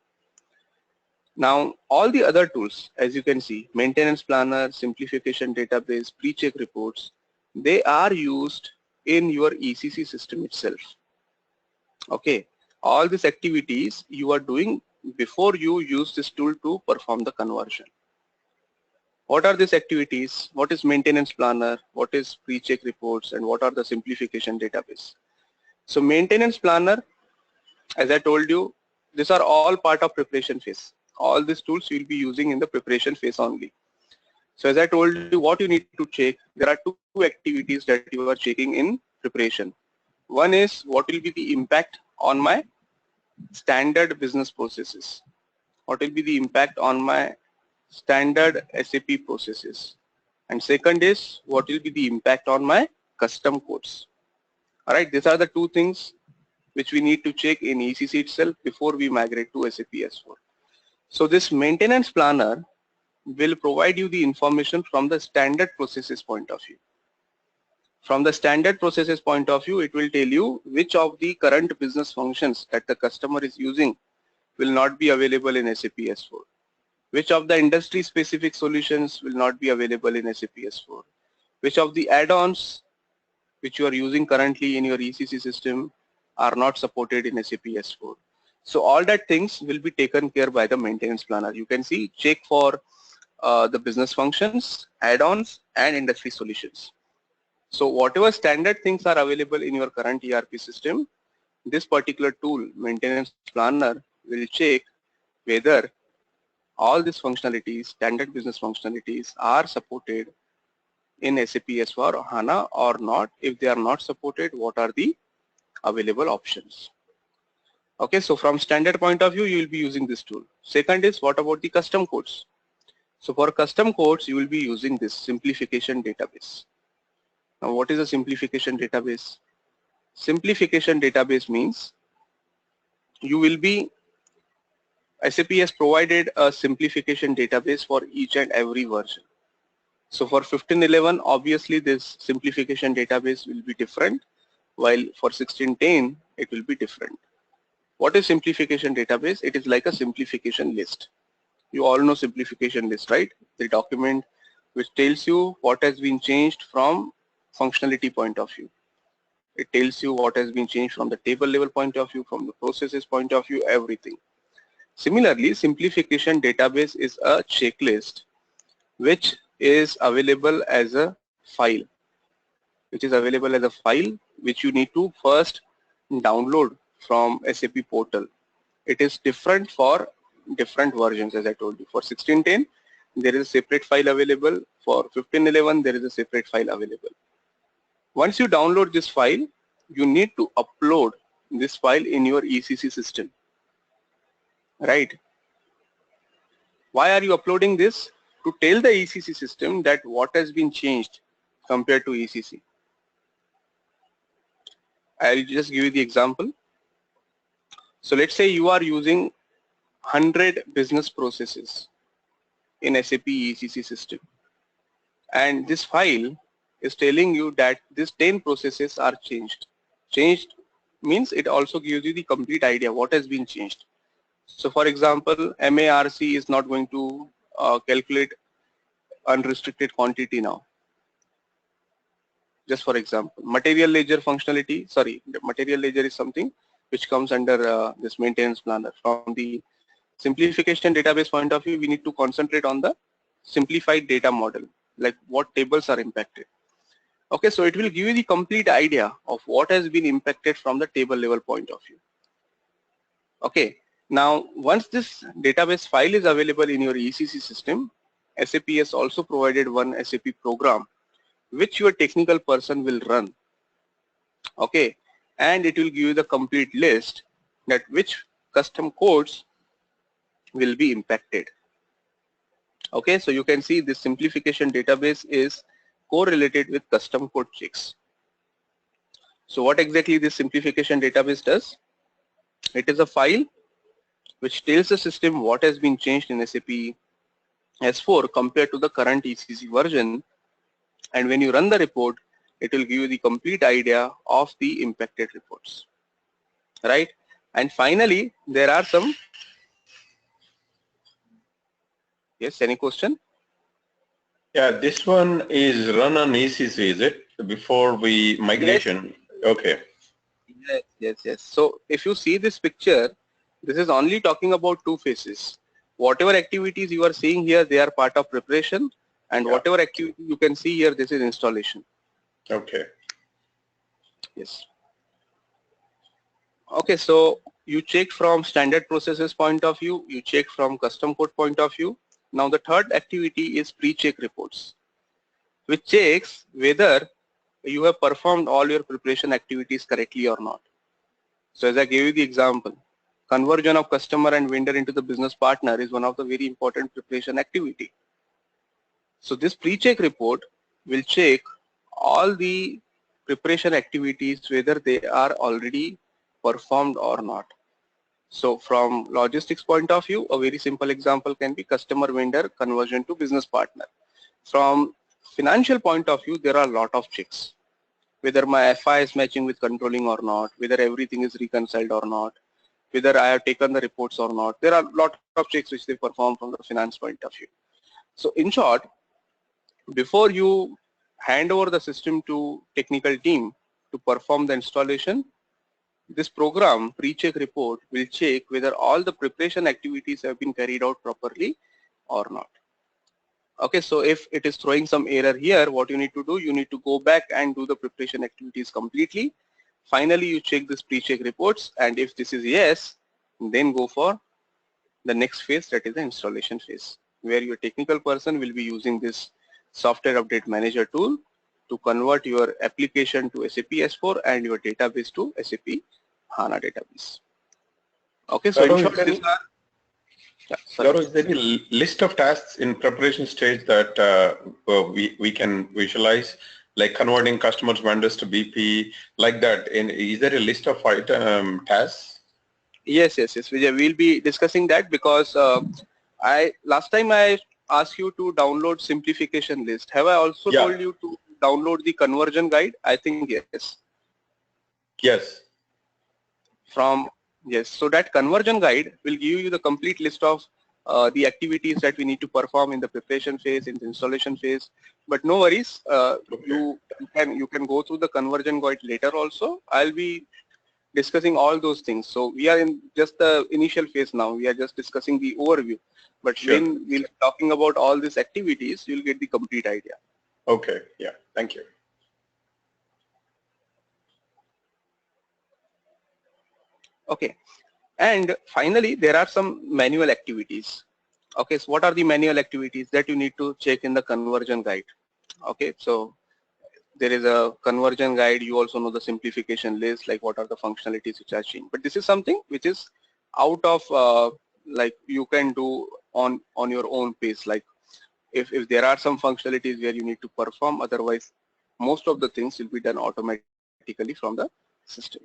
Now all the other tools, as you can see, maintenance planner, simplification database, pre-check reports, they are used in your ECC system itself. Okay, all these activities you are doing before you use this tool to perform the conversion. What are these activities? What is maintenance planner? What is pre-check reports? And what are the simplification database? So maintenance planner, as I told you, these are all part of preparation phase. All these tools you will be using in the preparation phase only. So as I told you, what you need to check, there are two activities that you are checking in preparation. One is what will be the impact on my standard business processes. What will be the impact on my standard SAP processes. And second is what will be the impact on my custom codes. Alright, these are the two things which we need to check in ECC itself before we migrate to SAP S4. So this maintenance planner will provide you the information from the standard processes point of view. From the standard processes point of view, it will tell you which of the current business functions that the customer is using will not be available in SAP S4. Which of the industry specific solutions will not be available in SAP S4. Which of the add-ons which you are using currently in your ECC system are not supported in SAP S4. So all that things will be taken care by the maintenance planner. You can see check for the business functions, add-ons and industry solutions. So whatever standard things are available in your current ERP system, this particular tool, maintenance planner, will check whether all these functionalities, standard business functionalities, are supported in SAP S4HANA or not. If they are not supported, what are the available options? Okay, so from standard point of view, you will be using this tool. Second is, what about the custom codes? So for custom codes, you will be using this simplification database. Now, what is a simplification database? Simplification database means you will be, SAP has provided a simplification database for each and every version. So for 15.11, obviously this simplification database will be different, while for 16.10, it will be different. What is simplification database? It is like a simplification list. You all know simplification list, right? The document which tells you what has been changed from functionality point of view. It tells you what has been changed from the table level point of view, from the processes point of view, everything. Similarly, simplification database is a checklist which is available as a file, which you need to first download from SAP portal. It is different for different versions, as I told you. For 16.10, there is a separate file available. For 15.11, there is a separate file available. Once you download this file, you need to upload this file in your ECC system, right? Why are you uploading this? To tell the ECC system that what has been changed compared to ECC. I'll just give you the example. So let's say you are using 100 business processes in SAP ECC system, and this file is telling you that these 10 processes are changed. Changed means it also gives you the complete idea what has been changed. So for example, MARC is not going to calculate unrestricted quantity now. Just for example, material ledger functionality, sorry, the material ledger is something which comes under this maintenance planner. From the simplification database point of view, we need to concentrate on the simplified data model, like what tables are impacted. Okay, so it will give you the complete idea of what has been impacted from the table level point of view. Okay, now once this database file is available in your ECC system, SAP has also provided one SAP program which your technical person will run. Okay, and it will give you the complete list that which custom codes will be impacted. Okay, so you can see this simplification database is correlated with custom code checks. So what exactly this simplification database does? It is a file which tells the system what has been changed in SAP S4 compared to the current ECC version, and when you run the report, it will give you the complete idea of the impacted reports, right? And finally, there are some, yes, any question? Yeah, this one is run on ECC, is it? Before we migration. Yes. Okay. Yes. So if you see this picture, this is only talking about two phases. Whatever activities you are seeing here, they are part of preparation, and whatever activity you can see here, this is installation. Okay. Yes. Okay, so you check from standard processes point of view, you check from custom code point of view. Now the third activity is pre-check reports, which checks whether you have performed all your preparation activities correctly or not. So as I gave you the example, conversion of customer and vendor into the business partner is one of the very important preparation activity. So this pre-check report will check all the preparation activities whether they are already performed or not. So from logistics point of view, a very simple example can be customer vendor conversion to business partner. From financial point of view, there are a lot of checks. Whether my FI is matching with controlling or not, whether everything is reconciled or not, whether I have taken the reports or not. There are a lot of checks which they perform from the finance point of view. So in short, before you hand over the system to technical team to perform the installation, this program pre-check report will check whether all the preparation activities have been carried out properly or not. Okay, so if it is throwing some error here, what you need to do, you need to go back and do the preparation activities completely. Finally, you check this pre-check reports, and if this is yes, then go for the next phase, that is the installation phase, where your technical person will be using this software update manager tool to convert your application to SAP S4 and your database to SAP HANA database. Okay, so in short, Is there any list of tasks in preparation stage that we can visualize, like converting customers, vendors to BP, like that? Is there a list of tasks? Yes, Vijay, we'll be discussing that because last time I asked you to download simplification list. Have I also told you to download the conversion guide? I think yes. Yes. Yes, so that conversion guide will give you the complete list of the activities that we need to perform in the preparation phase, in the installation phase. But no worries, you can go through the conversion guide later also. I'll be discussing all those things. So we are in just the initial phase now. We are just discussing the overview. But when we're talking about all these activities, you'll get the complete idea. Okay, yeah, thank you. Okay, and finally, there are some manual activities. Okay, so what are the manual activities that you need to check in the conversion guide? Okay, so there is a conversion guide. You also know the simplification list, like what are the functionalities which are changed. But this is something which is out of like you can do on your own pace. Like if there are some functionalities where you need to perform, otherwise most of the things will be done automatically from the system.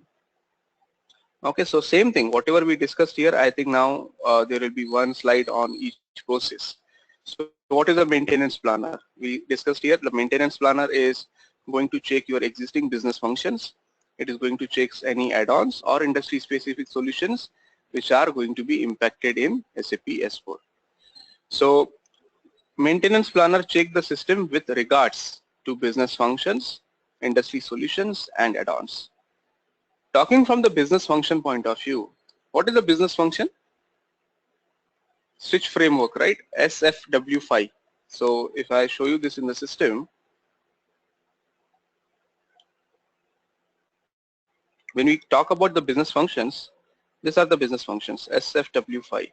Okay, so same thing, whatever we discussed here, I think now there will be one slide on each process. So what is a maintenance planner? We discussed here, the maintenance planner is going to check your existing business functions. It is going to check any add-ons or industry specific solutions which are going to be impacted in SAP S4. So maintenance planner check the system with regards to business functions, industry solutions and add-ons. Talking from the business function point of view, what is the business function? Switch framework, right? SFW5. So if I show you this in the system, when we talk about the business functions, these are the business functions, SFW5.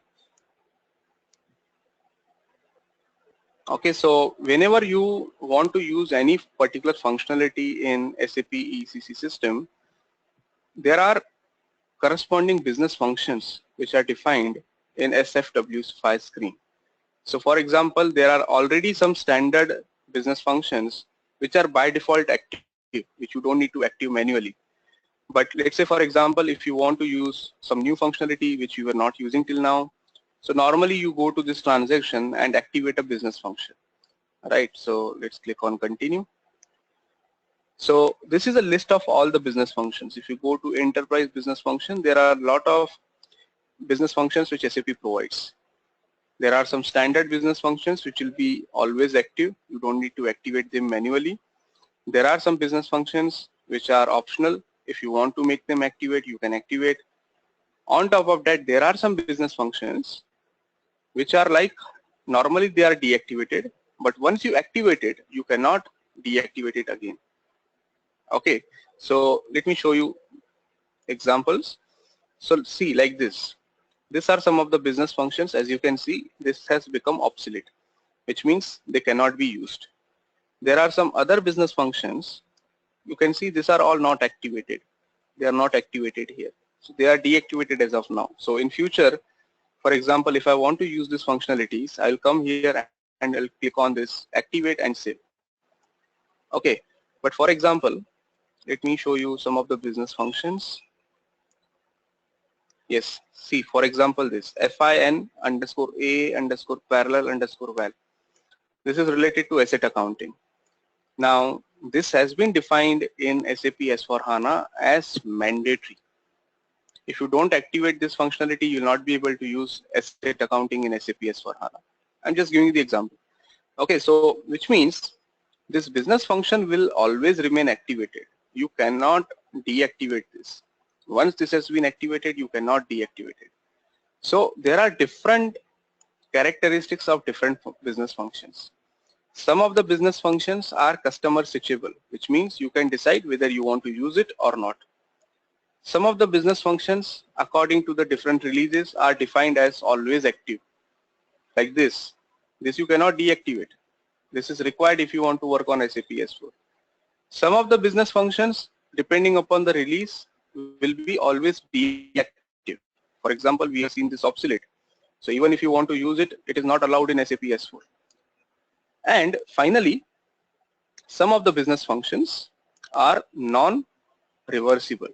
Okay, so whenever you want to use any particular functionality in SAP ECC system, there are corresponding business functions which are defined in SFW5 screen. So for example, there are already some standard business functions which are by default active, which you don't need to active manually. But let's say for example, if you want to use some new functionality which you were not using till now, so normally you go to this transaction and activate a business function, right? So let's click on continue. So this is a list of all the business functions. If you go to enterprise business function, there are a lot of business functions which SAP provides. There are some standard business functions which will be always active. You don't need to activate them manually. There are some business functions which are optional. If you want to make them activate, you can activate. On top of that, there are some business functions which are like normally they are deactivated, but once you activate it, you cannot deactivate it again. Okay, so let me show you examples. So see, like this. These are some of the business functions. As you can see, this has become obsolete, which means they cannot be used. There are some other business functions. You can see these are all not activated. They are not activated here. So they are deactivated as of now. So in future, for example, if I want to use these functionalities, I'll come here and I'll click on this, activate and save. Okay, but for example, let me show you some of the business functions. Yes, see, for example, this FIN_A_parallel_val. This is related to asset accounting. Now, this has been defined in SAP S4HANA as mandatory. If you don't activate this functionality, you'll not be able to use asset accounting in SAP S4HANA. I'm just giving you the example. Okay, so which means this business function will always remain activated. You cannot deactivate this. Once this has been activated, you cannot deactivate it. So there are different characteristics of different business functions. Some of the business functions are customer switchable, which means you can decide whether you want to use it or not. Some of the business functions, according to the different releases, are defined as always active, like this. This you cannot deactivate. This is required if you want to work on SAP S4. Some of the business functions, depending upon the release, will be always deactive. For example, we have seen this obsolete. So even if you want to use it, it is not allowed in SAP S4. And finally, some of the business functions are non-reversible.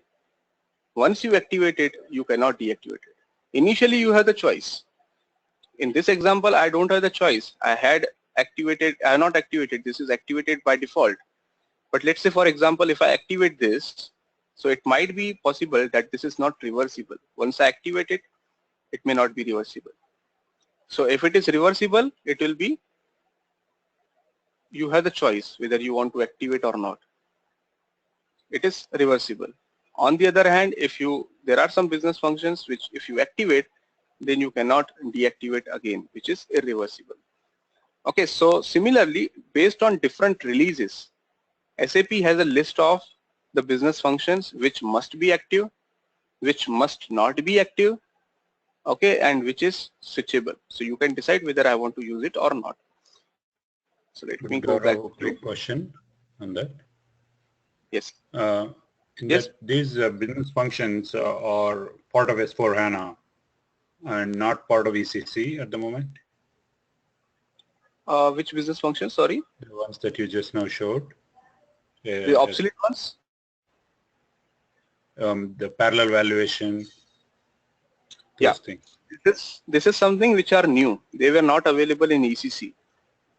Once you activate it, you cannot deactivate it. Initially, you have the choice. In this example, I don't have the choice. I have not activated. This is activated by default. But let's say, for example, if I activate this, so it might be possible that this is not reversible. Once I activate it, it may not be reversible. So if it is reversible, it will be, you have the choice whether you want to activate or not. It is reversible. On the other hand, there are some business functions which if you activate, then you cannot deactivate again, which is irreversible. Okay, so similarly, based on different releases, SAP has a list of the business functions which must be active, which must not be active, okay, and which is switchable. So you can decide whether I want to use it or not. So let me go back to it. Question on that. Yes. Yes. These business functions are part of S4HANA and not part of ECC at the moment? Which business function, sorry? The ones that you just now showed. The obsolete ones? The parallel valuation, those things. This is something which are new. They were not available in ECC.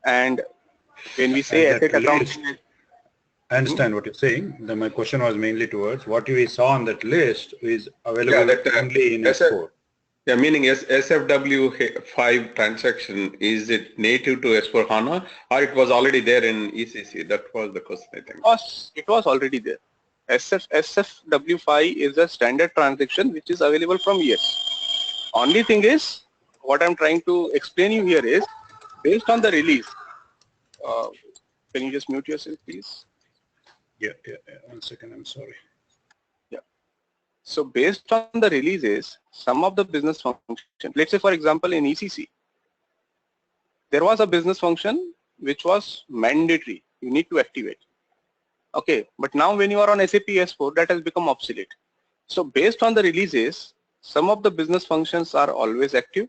And when we say asset accounting, I understand what you're saying. My question was mainly towards what we saw on that list is available only in S4. Yeah, meaning SFW5 transaction, is it native to S4HANA or it was already there in ECC? That was the question, I think. It was already there. SFW5 is a standard transaction which is available from years. Only thing is, what I'm trying to explain you here is, based on the release, can you just mute yourself, please? Yeah. 1 second, I'm sorry. Yeah. So based on the releases, some of the business functions, let's say for example in ECC, there was a business function which was mandatory. You need to activate. Okay, but now when you are on SAP S4, that has become obsolete. So based on the releases, some of the business functions are always active,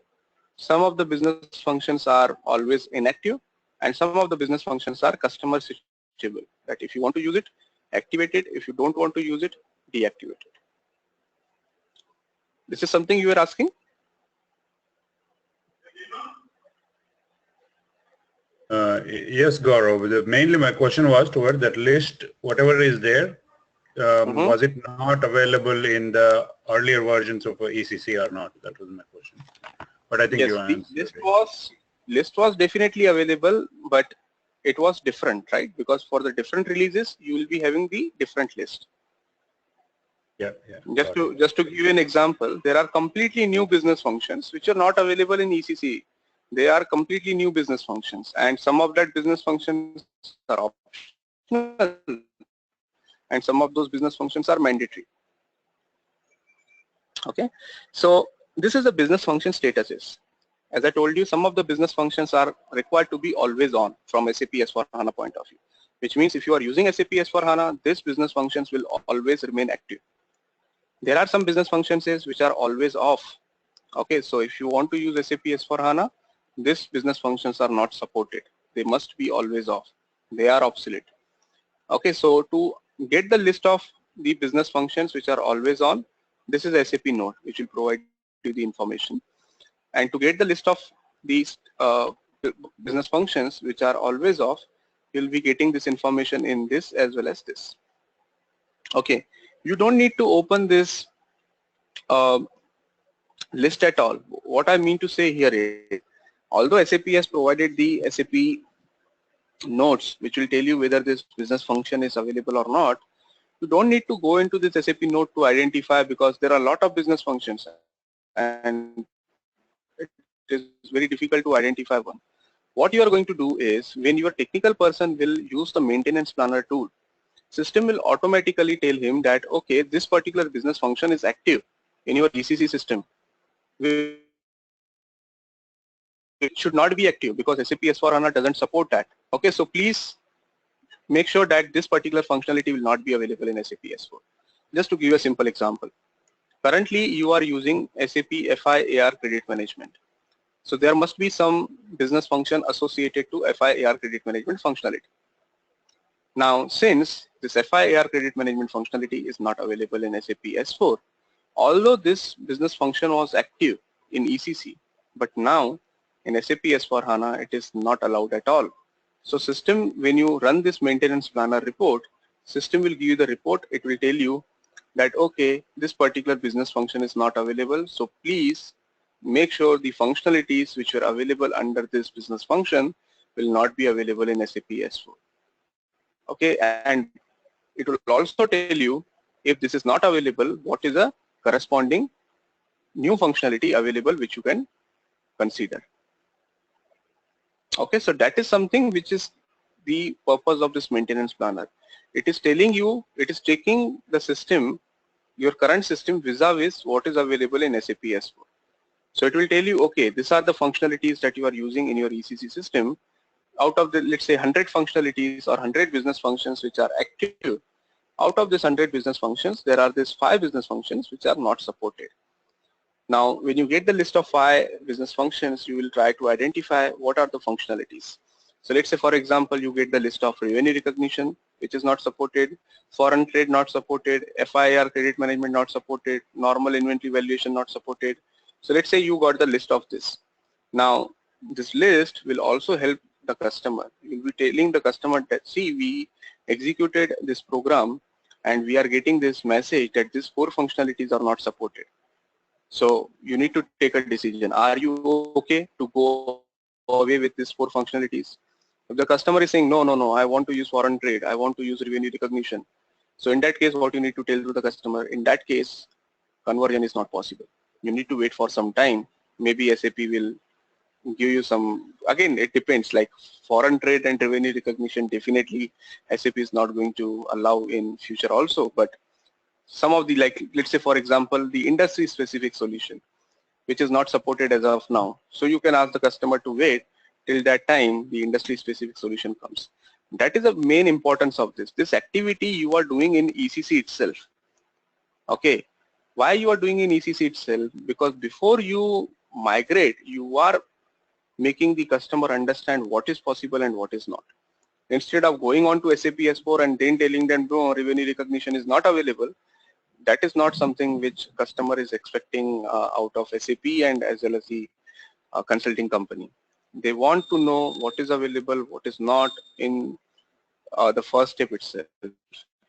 some of the business functions are always inactive, and some of the business functions are customer switchable. That if you want to use it, activate it. If you don't want to use it, deactivate it. This is something you were asking? Yes, Gaurav. Mainly my question was toward that list, whatever is there, was it not available in the earlier versions of ECC or not? That was my question. But I think yes, you answered. List was definitely available, but it was different, right? Because for the different releases, you will be having the different list. Yeah. Just to give you an example, there are completely new business functions which are not available in ECC. They are completely new business functions, and some of that business functions are optional, and some of those business functions are mandatory. Okay, so this is the business function statuses. As I told you, some of the business functions are required to be always on from SAP S4HANA point of view, which means if you are using SAP S4HANA, these business functions will always remain active. There are some business functions which are always off. Okay, so if you want to use SAP S4HANA, these business functions are not supported. They must be always off. They are obsolete. Okay, so to get the list of the business functions which are always on, this is a SAP node which will provide you the information. And to get the list of these business functions which are always off, you'll be getting this information in this as well as this. Okay, you don't need to open this list at all. What I mean to say here is, although SAP has provided the SAP notes which will tell you whether this business function is available or not, you don't need to go into this SAP note to identify, because there are a lot of business functions and it is very difficult to identify one. What you are going to do is, when your technical person will use the maintenance planner tool, system will automatically tell him that, okay, this particular business function is active in your ECC system. It should not be active because SAP S4HANA doesn't support that. Okay, so please make sure that this particular functionality will not be available in SAP S4. Just to give you a simple example. Currently, you are using SAP FIAR credit management. So there must be some business function associated to FIAR credit management functionality. Now, since this FIAR credit management functionality is not available in SAP S4, although this business function was active in ECC, but now in SAP S4HANA, it is not allowed at all. So system, when you run this maintenance planner report, system will give you the report. It will tell you that, okay, this particular business function is not available. So please make sure the functionalities which are available under this business function will not be available in SAP S4. Okay, and it will also tell you if this is not available, what is a corresponding new functionality available which you can consider. Okay, so that is something which is the purpose of this maintenance planner. It is telling you, it is taking the system, your current system vis-a-vis what is available in SAP S4. So it will tell you, okay, these are the functionalities that you are using in your ECC system. Out of the, let's say 100 functionalities or 100 business functions which are active, out of this 100 business functions, there are these 5 business functions which are not supported. Now, when you get the list of 5 business functions, you will try to identify what are the functionalities. So let's say, for example, you get the list of revenue recognition, which is not supported, foreign trade not supported, FIR credit management not supported, normal inventory valuation not supported. So let's say you got the list of this. Now, this list will also help the customer. You'll be telling the customer that, see, we executed this program and we are getting this message that these 4 functionalities are not supported. So you need to take a decision. Are you okay to go away with these 4 functionalities? If the customer is saying, no, I want to use foreign trade, I want to use revenue recognition. So in that case, what you need to tell to the customer, in that case, conversion is not possible. You need to wait for some time. Maybe SAP will give you some, again, it depends, like foreign trade and revenue recognition, definitely SAP is not going to allow in future also, but some of the, like, let's say for example, the industry specific solution, which is not supported as of now. So you can ask the customer to wait till that time the industry specific solution comes. That is the main importance of this. This activity you are doing in ECC itself. Okay. Why you are doing in ECC itself? Because before you migrate, you are making the customer understand what is possible and what is not. Instead of going on to SAP S4 and then telling them, no, revenue recognition is not available, that is not something which customer is expecting out of SAP and as well as the consulting company. They want to know what is available, what is not in the first step itself.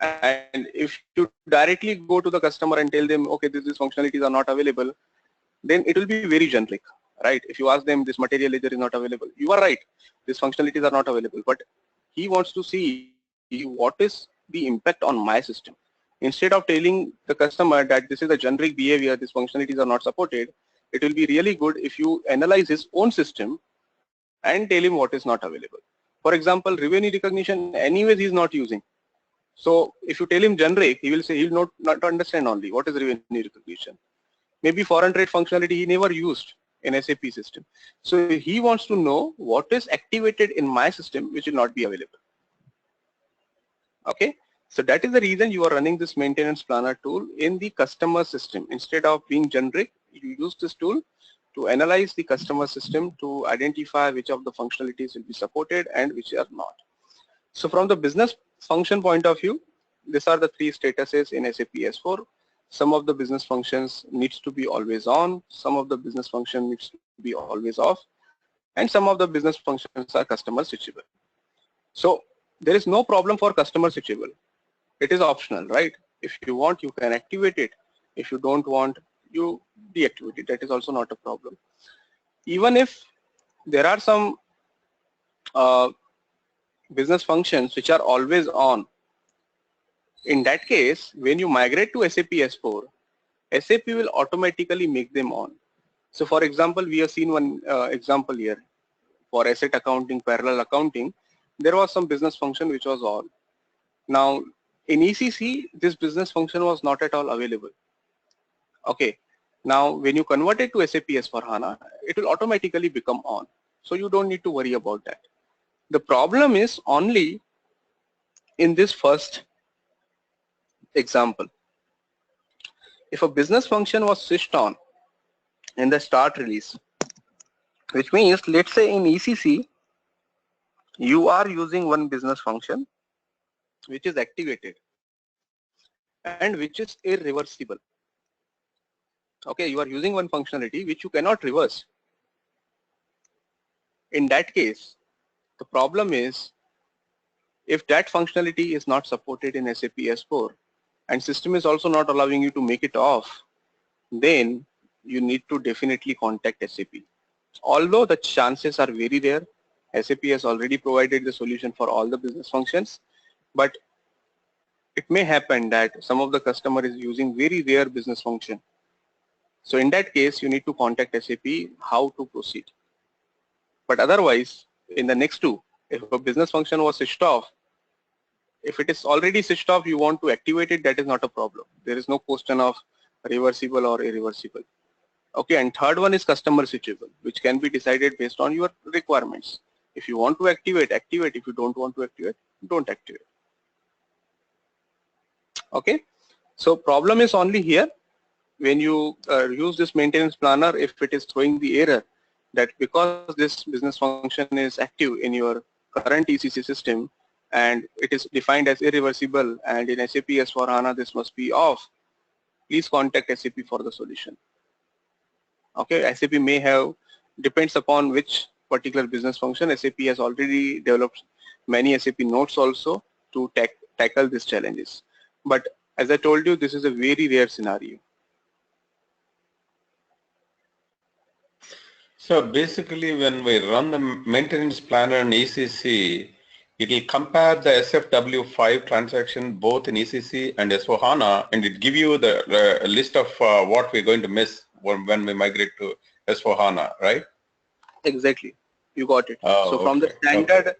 And if you directly go to the customer and tell them, okay, these functionalities are not available, then it will be very generic, right? If you ask them, this material ledger is not available, you are right, these functionalities are not available, but he wants to see what is the impact on my system. Instead of telling the customer that this is a generic behavior, these functionalities are not supported, it will be really good if you analyze his own system and tell him what is not available. For example, revenue recognition, anyways he is not using. So if you tell him generic, he will say, he will not understand only what is revenue recognition. Maybe foreign trade functionality he never used in SAP system. So he wants to know what is activated in my system which will not be available. Okay. So that is the reason you are running this maintenance planner tool in the customer system. Instead of being generic, you use this tool to analyze the customer system to identify which of the functionalities will be supported and which are not. So from the business function point of view, these are the 3 statuses in SAP S4. Some of the business functions needs to be always on, some of the business function needs to be always off, and some of the business functions are customer switchable. So there is no problem for customer switchable. It is optional, right? If you want, you can activate it. If you don't want, you deactivate it. That is also not a problem. Even if there are some business functions which are always on, in that case, when you migrate to SAP S4, SAP will automatically make them on. So for example, we have seen one example here. For asset accounting, parallel accounting, there was some business function which was on. Now, in ECC, this business function was not at all available. Okay. Now, when you convert it to SAP S4HANA, it will automatically become on. So you don't need to worry about that. The problem is only in this first example. if a business function was switched on in the start release, which means let's say in ECC you are using one business function which is activated and which is irreversible. Okay, you are using one functionality which you cannot reverse. In that case, the problem is if that functionality is not supported in SAP S4 and system is also not allowing you to make it off, then you need to definitely contact SAP. Although the chances are very rare, SAP has already provided the solution for all the business functions, but it may happen that some of the customer is using very rare business function. So in that case, you need to contact SAP how to proceed. But otherwise, in the next two, if a business function was switched off, if it is already switched off, you want to activate it, that is not a problem. There is no question of reversible or irreversible. Okay, and third one is customer switchable, which can be decided based on your requirements. If you want to activate, activate. If you don't want to activate, don't activate. Okay, so problem is only here when you use this maintenance planner, if it is throwing the error that because this business function is active in your current ECC system and it is defined as irreversible and in SAP S4HANA this must be off, please contact SAP for the solution. Okay, SAP may have, depends upon which particular business function. SAP has already developed many SAP notes also to tackle these challenges. But as I told you, this is a very rare scenario. So basically when we run the maintenance planner in ECC, it will compare the SFW5 transaction both in ECC and S4HANA, and it give you the list of what we're going to miss when we migrate to S4HANA, right? Exactly, you got it. Oh, so from the standard,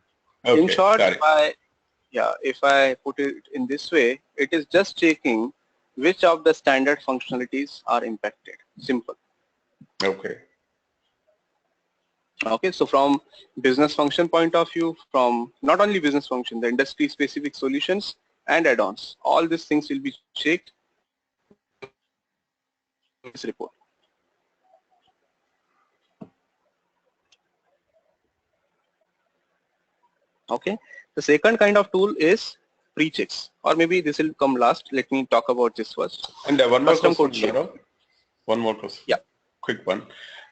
in short, if I put it in this way, it is just checking which of the standard functionalities are impacted. Simple. Okay. Okay, so from business function point of view, from not only business function, the industry specific solutions and add-ons, all these things will be checked in this report. Okay, the second kind of tool is pre-checks, or maybe this will come last. Let me talk about this first. And one more Custom question, code check. One more question. Yeah. Quick one.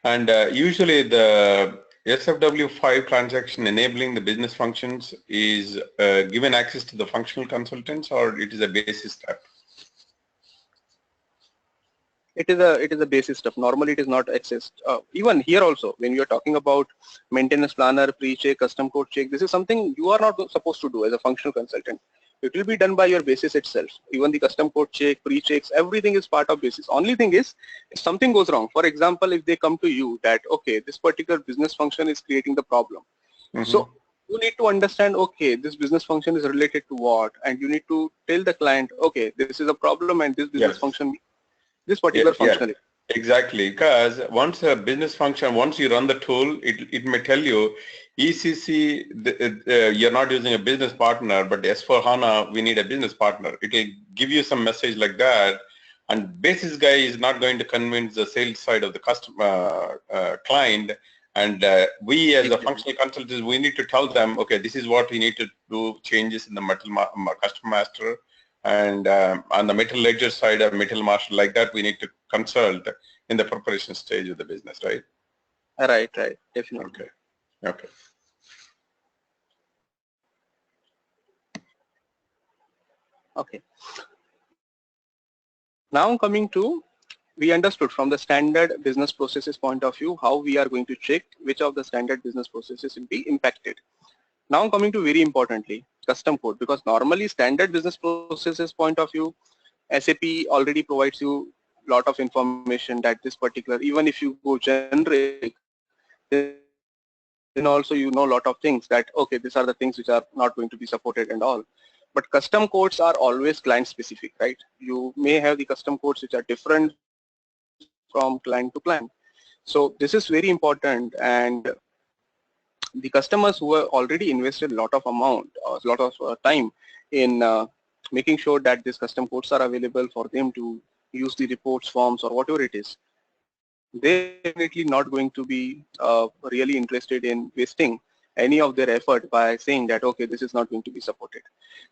And usually the SFW5 transaction enabling the business functions is given access to the functional consultants, or it is a basis step? It is a basic stuff. Normally it is not accessed. Even here also, when you are talking about maintenance planner, pre-check, custom code check, this is something you are not supposed to do as a functional consultant. It will be done by your basis itself. Even the custom code check, pre-checks, everything is part of basis. Only thing is, if something goes wrong, for example, if they come to you that, okay, this particular business function is creating the problem. So you need to understand, okay, this business function is related to what, and you need to tell the client, okay, this is a problem and this business function, this particular functionality. Exactly, because once a business function, once you run the tool, it may tell you, ECC, you're not using a business partner, but S4HANA, we need a business partner. It will give you some message like that, and basis guy is not going to convince the sales side of the customer client, and we as a functional consultants, we need to tell them, okay, this is what we need to do, changes in the custom master, and on the metal ledger side of metal master, like that, we need to consult in the preparation stage of the business, right? Right, definitely. Okay. Okay. Now coming to, we understood from the standard business processes point of view how we are going to check which of the standard business processes will be impacted. Now coming to very importantly, custom code, because normally standard business processes point of view, SAP already provides you a lot of information that this particular, even if you go generic, then also you know a lot of things that, okay, these are the things which are not going to be supported and all. But custom codes are always client specific, right? You may have the custom codes which are different from client to client. So this is very important, and the customers who have already invested a lot of amount, a lot of time in making sure that these custom codes are available for them to use the reports, forms, or whatever it is, they're definitely not going to be really interested in wasting any of their effort by saying that, okay, this is not going to be supported.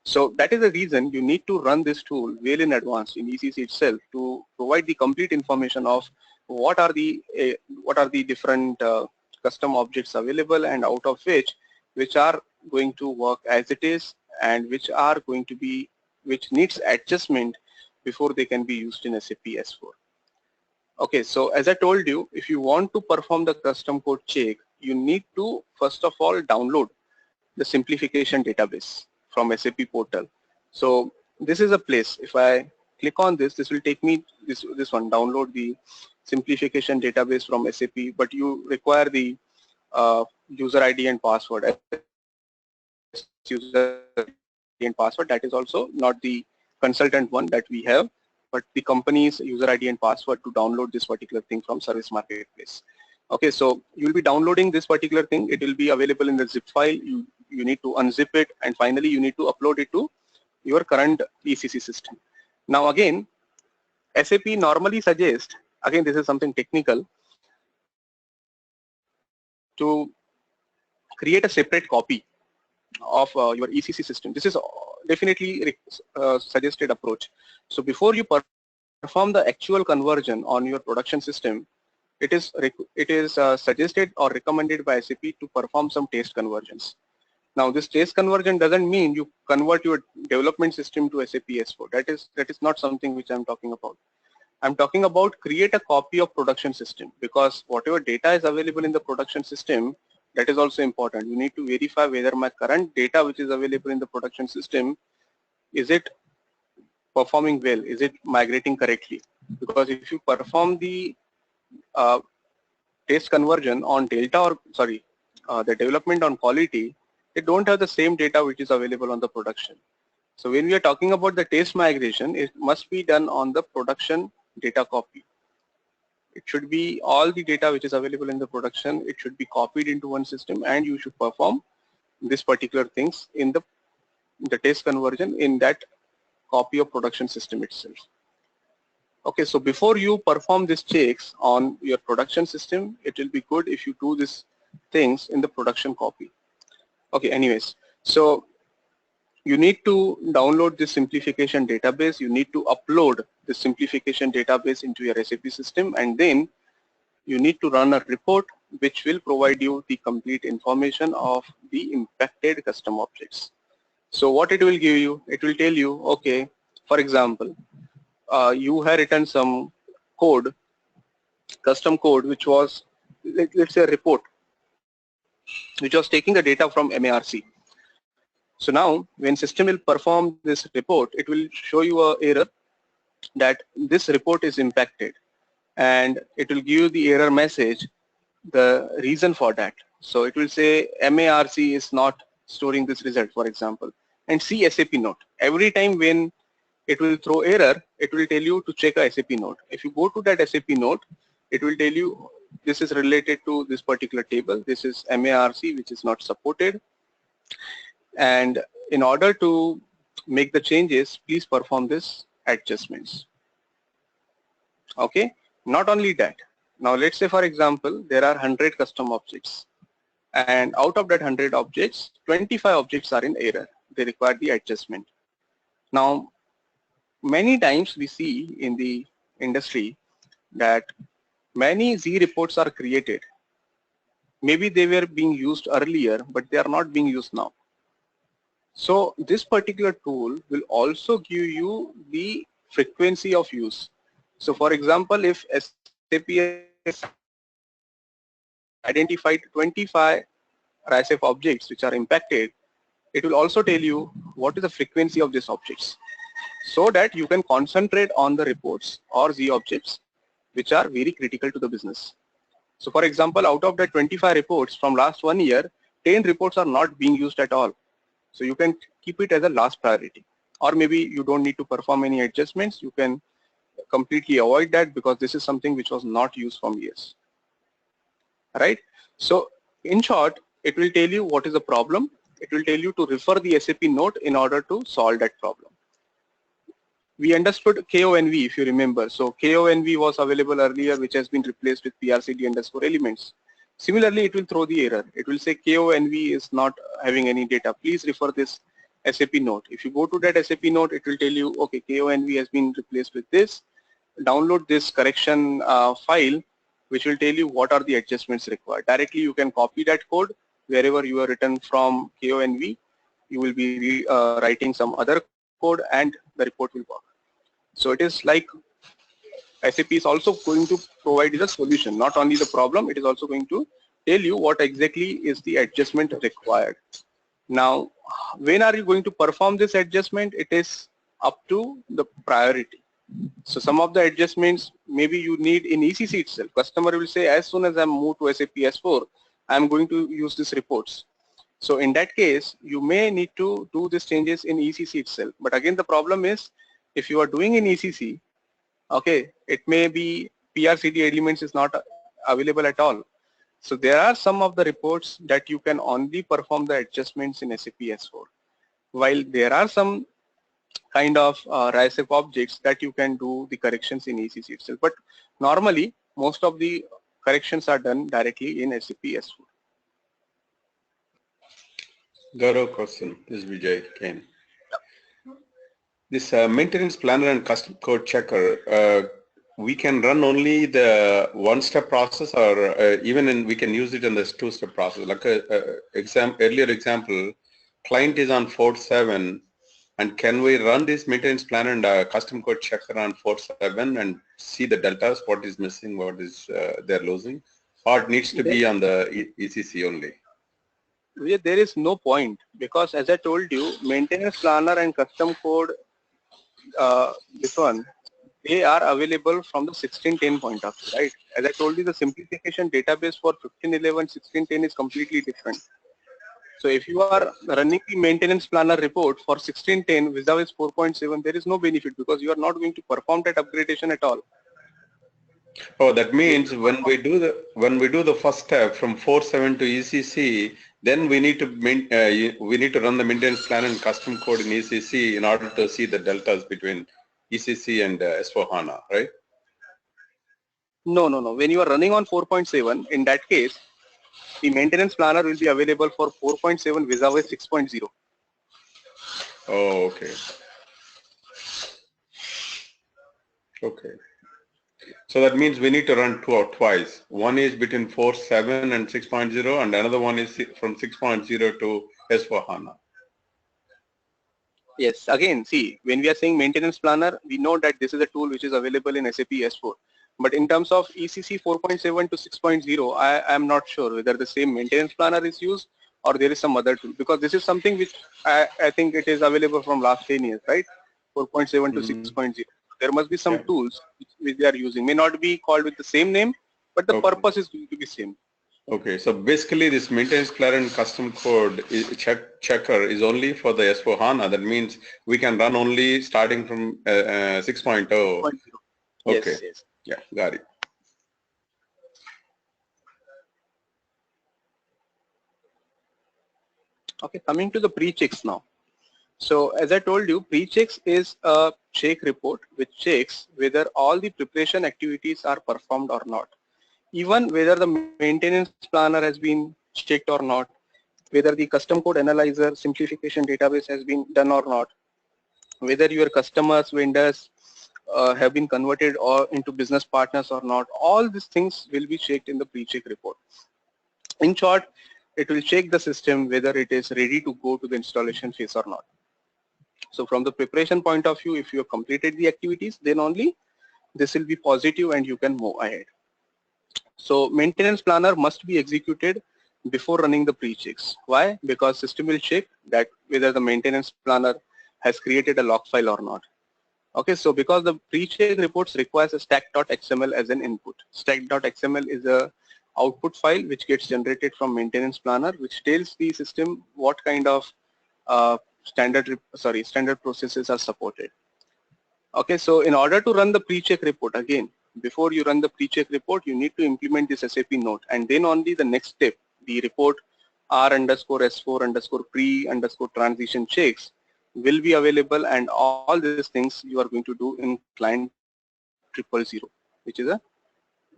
So that is the reason you need to run this tool well in advance in ECC itself to provide the complete information of what are the different custom objects available, and out of which are going to work as it is, and which needs adjustment before they can be used in SAP S4. Okay, so as I told you, if you want to perform the custom code check, you need to first of all download the simplification database from SAP portal. So this is a place. If I click on this, this will take me this one, download the simplification database from SAP, but you require the user ID and password. User ID and password, that is also not the consultant one that we have, but the company's user ID and password to download this particular thing from Service Marketplace. Okay, so you will be downloading this particular thing. It will be available in the zip file. You need to unzip it, and finally you need to upload it to your current ECC system. Now again, SAP normally suggests, again this is something technical, to create a separate copy of your ECC system. This is definitely suggested approach. So before you perform the actual conversion on your production system, it is suggested or recommended by SAP to perform some test conversions. Now this test conversion doesn't mean you convert your development system to SAP S4. That is not something which I'm talking about. I'm talking about create a copy of production system, because whatever data is available in the production system, that is also important. You need to verify whether my current data which is available in the production system, is it performing well, is it migrating correctly? Because if you perform the test conversion on delta, or sorry, the development on quality, they don't have the same data which is available on the production. So when we are talking about the test migration, it must be done on the production data copy. It should be all the data which is available in the production, it should be copied into one system, and you should perform this particular things in the test conversion in that copy of production system itself. Okay, so before you perform these checks on your production system, it will be good if you do these things in the production copy. Okay, anyways, so you need to download this simplification database, you need to upload the simplification database into your SAP system, and then you need to run a report which will provide you the complete information of the impacted custom objects. So what it will give you, it will tell you, okay, for example, you have written some code, custom code, which was, let's say, a report, which was taking the data from MARC. So now when system will perform this report, it will show you an error that this report is impacted, and it will give you the error message, the reason for that. So it will say MARC is not storing this result, for example, and see SAP note. Every time when it will throw error, it will tell you to check a SAP note. If you go to that SAP note, it will tell you this is related to this particular table. This is MARC which is not supported, and in order to make the changes, please perform this adjustments. Okay, not only that, now let's say, for example, there are 100 custom objects, and out of that 100 objects, 25 objects are in error. They require the adjustment. Now many times we see in the industry that many Z reports are created. Maybe they were being used earlier, but they are not being used now. So this particular tool will also give you the frequency of use. So for example, if SAP has identified 25 RISF objects which are impacted, it will also tell you what is the frequency of these objects, so that you can concentrate on the reports or Z objects which are very critical to the business. So for example, out of the 25 reports from last 1 year, 10 reports are not being used at all. So you can keep it as a last priority, or maybe you don't need to perform any adjustments. You can completely avoid that because this is something which was not used from years. Right? So in short, it will tell you what is the problem. It will tell you to refer the SAP note in order to solve that problem. we understood KONV, if you remember. So KONV was available earlier, which has been replaced with PRCD underscore elements. Similarly, it will throw the error. It will say KONV is not having any data. Please refer this SAP note. If you go to that SAP note, it will tell you, okay, KONV has been replaced with this. Download this correction file, which will tell you what are the adjustments required. Directly, you can copy that code wherever you are written from KONV. You will be writing some other code and the report will work. So it is like SAP is also going to provide you the solution, not only the problem, it is also going to tell you what exactly is the adjustment required. Now, when are you going to perform this adjustment? It is up to the priority. So some of the adjustments maybe you need in ECC itself. Customer will say, as soon as I move to SAP S4, I'm going to use these reports. So in that case, you may need to do these changes in ECC itself. But again, the problem is, if you are doing in ECC, okay, it may be PRCD elements is not available at all. So there are some of the reports that you can only perform the adjustments in SAP S4. While there are some kind of RISEP objects that you can do the corrections in ECC itself. But normally, most of the corrections are done directly in SAP S4. Gaurav question. This is Vijay again. This maintenance planner and custom code checker, we can run only the one-step process, or we can use it in this two-step process. Like earlier example, client is on 4.7, and can we run this maintenance planner and custom code checker on 4.7 and see the deltas, what is missing, what is they're losing, or it needs to be on the ECC only? There is no point, because as I told you, maintenance planner and custom code, this one, they are available from the 1610 point of view, right? As I told you, the simplification database for 1511, 1610 is completely different. So if you are running the maintenance planner report for 1610 vis-a-vis 4.7, there is no benefit, because you are not going to perform that upgradation at all. Oh, that means when we do the first step from 4.7 to ECC, then we need to run the maintenance plan and custom code in ECC in order to see the deltas between ECC and S4HANA, right? No. When you are running on 4.7, in that case, the maintenance planner will be available for 4.7 vis-a-vis 6.0. Oh, okay. Okay. So that means we need to run twice. One is between 4.7 and 6.0, and another one is from 6.0 to S4HANA. Yes, again, see, when we are saying maintenance planner, we know that this is a tool which is available in SAP S4. But in terms of ECC 4.7 to 6.0, I am not sure whether the same maintenance planner is used or there is some other tool, because this is something which I think it is available from last 10 years, right? 4.7 to 6.0. There must be some tools which they are using. May not be called with the same name, but the purpose is going to be same. Okay, so basically this maintenance planner and custom code checker is only for the S4HANA. That means we can run only starting from 6.0. Okay, Yes. Yeah, got it. Okay, coming to the pre-checks now. So as I told you, pre-checks is a check report which checks whether all the preparation activities are performed or not. Even whether the maintenance planner has been checked or not, whether the custom code analyzer simplification database has been done or not, whether your customers, vendors have been converted or into business partners or not, all these things will be checked in the pre-check report. In short, it will check the system whether it is ready to go to the installation phase or not. So from the preparation point of view, if you have completed the activities, then only this will be positive and you can move ahead. So maintenance planner must be executed before running the pre-checks. Why? Because system will check that whether the maintenance planner has created a log file or not. Okay, so because the pre-check reports requires a stack.xml as an input. Stack.xml is a output file which gets generated from maintenance planner, which tells the system what kind of standard processes are supported. Okay, so in order to run the pre-check report, again, before you run the pre-check report, you need to implement this SAP note, and then only the next step, the report R_S4_pre_transition checks, will be available, and all these things you are going to do in client 000, which is a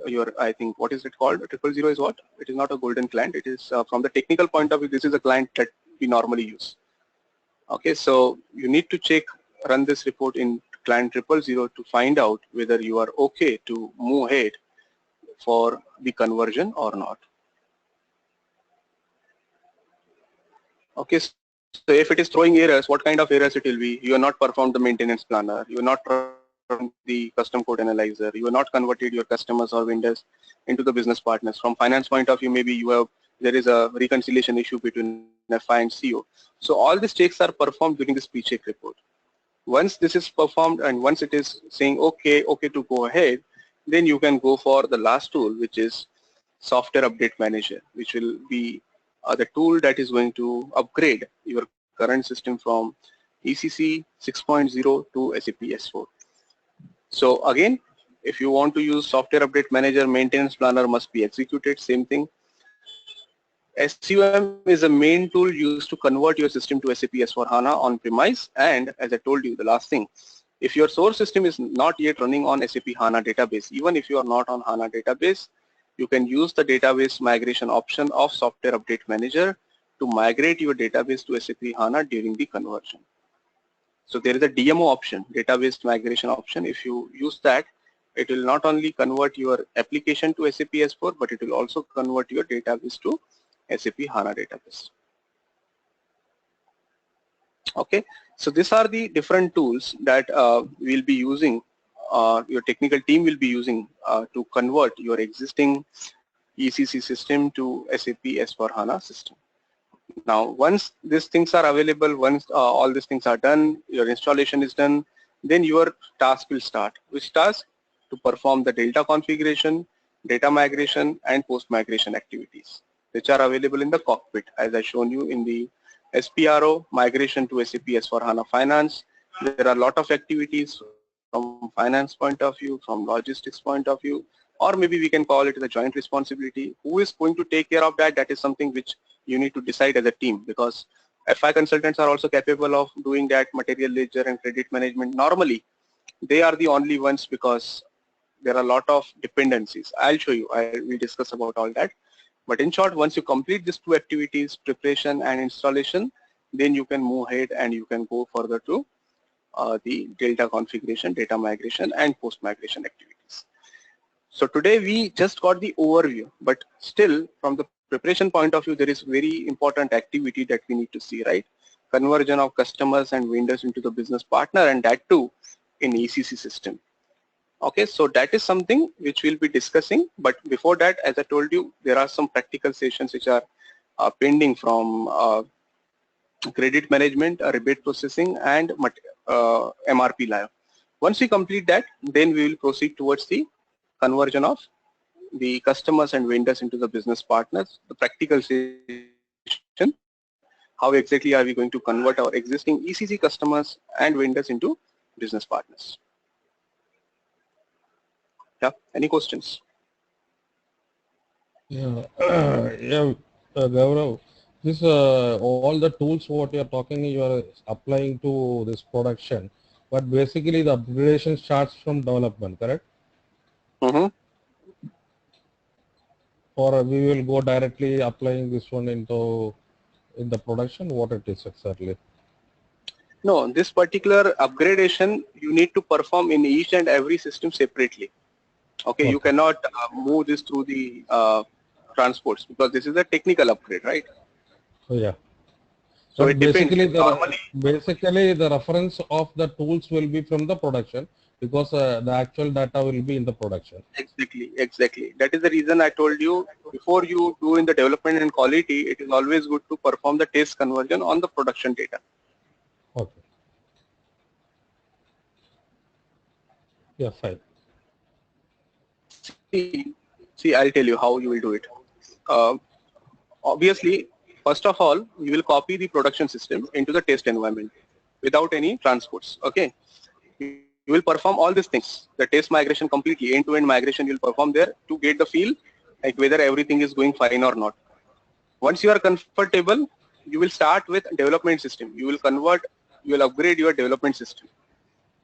your, I think, what is it called? 000 is what? It is not a golden client. It is from the technical point of view, this is a client that we normally use. Okay, so you need to check, run this report in client 000 to find out whether you are okay to move ahead for the conversion or not. Okay, so if it is throwing errors, what kind of errors it will be? You are not performed the maintenance planner, you are not performed the custom code analyzer, you are not converted your customers or vendors into the business partners. From finance point of view, maybe you have, there is a reconciliation issue between FI and CO. So all these checks are performed during this pre-check report. Once this is performed and once it is saying okay to go ahead, then you can go for the last tool, which is software update manager, which will be the tool that is going to upgrade your current system from ECC 6.0 to SAP S4. So again, if you want to use software update manager, maintenance planner must be executed, same thing. SUM is a main tool used to convert your system to SAP S4HANA on premise, and as I told you, the last thing, if your source system is not yet running on SAP HANA database, even if you are not on HANA database, you can use the database migration option of software update manager to migrate your database to SAP HANA during the conversion. So there is a DMO option, database migration option. If you use that, it will not only convert your application to SAP S4, but it will also convert your database to SAP HANA database. Okay, so these are the different tools that we'll be using, your technical team will be using to convert your existing ECC system to SAP S4HANA system. Now, once these things are available, once all these things are done, your installation is done, then your task will start. Which task? To perform the delta configuration, data migration, and post-migration activities, which are available in the cockpit, as I shown you in the SPRO, migration to SAP S4HANA Finance. There are a lot of activities from finance point of view, from logistics point of view, or maybe we can call it the joint responsibility. Who is going to take care of that? That is something which you need to decide as a team, because FI consultants are also capable of doing that, material ledger and credit management. Normally, they are the only ones because there are a lot of dependencies. I'll show you, we'll discuss about all that. But in short, once you complete these two activities, preparation and installation, then you can move ahead and you can go further to the delta configuration, data migration, and post-migration activities. So today we just got the overview, but still from the preparation point of view, there is very important activity that we need to see, right? Conversion of customers and vendors into the business partner, and that too in ECC system. Okay, so that is something which we'll be discussing, but before that, as I told you, there are some practical sessions which are pending from credit management, rebate processing, and MRP live. Once we complete that, then we will proceed towards the conversion of the customers and vendors into the business partners, the practical session, how exactly are we going to convert our existing ECC customers and vendors into business partners. Yeah, any questions? Yeah, Gaurav, this all the tools what you are talking, you are applying to this production, but basically the upgradation starts from development, correct? Mm-hmm. Or we will go directly applying this one in the production, what it is exactly? No, this particular upgradation you need to perform in each and every system separately. Okay, you cannot move this through the transports, because this is a technical upgrade, right? Oh, yeah. So But it depends. basically the reference of the tools will be from the production, because the actual data will be in the production. Exactly. That is the reason I told you, before you do in the development and quality, it is always good to perform the test conversion on the production data. Okay. Yeah, fine. See, I'll tell you how you will do it. Obviously, first of all, you will copy the production system into the test environment without any transports. Okay. You will perform all these things, the test migration completely, end-to-end migration you will perform there to get the feel like whether everything is going fine or not. Once you are comfortable, you will start with development system. You will convert you will upgrade your development system.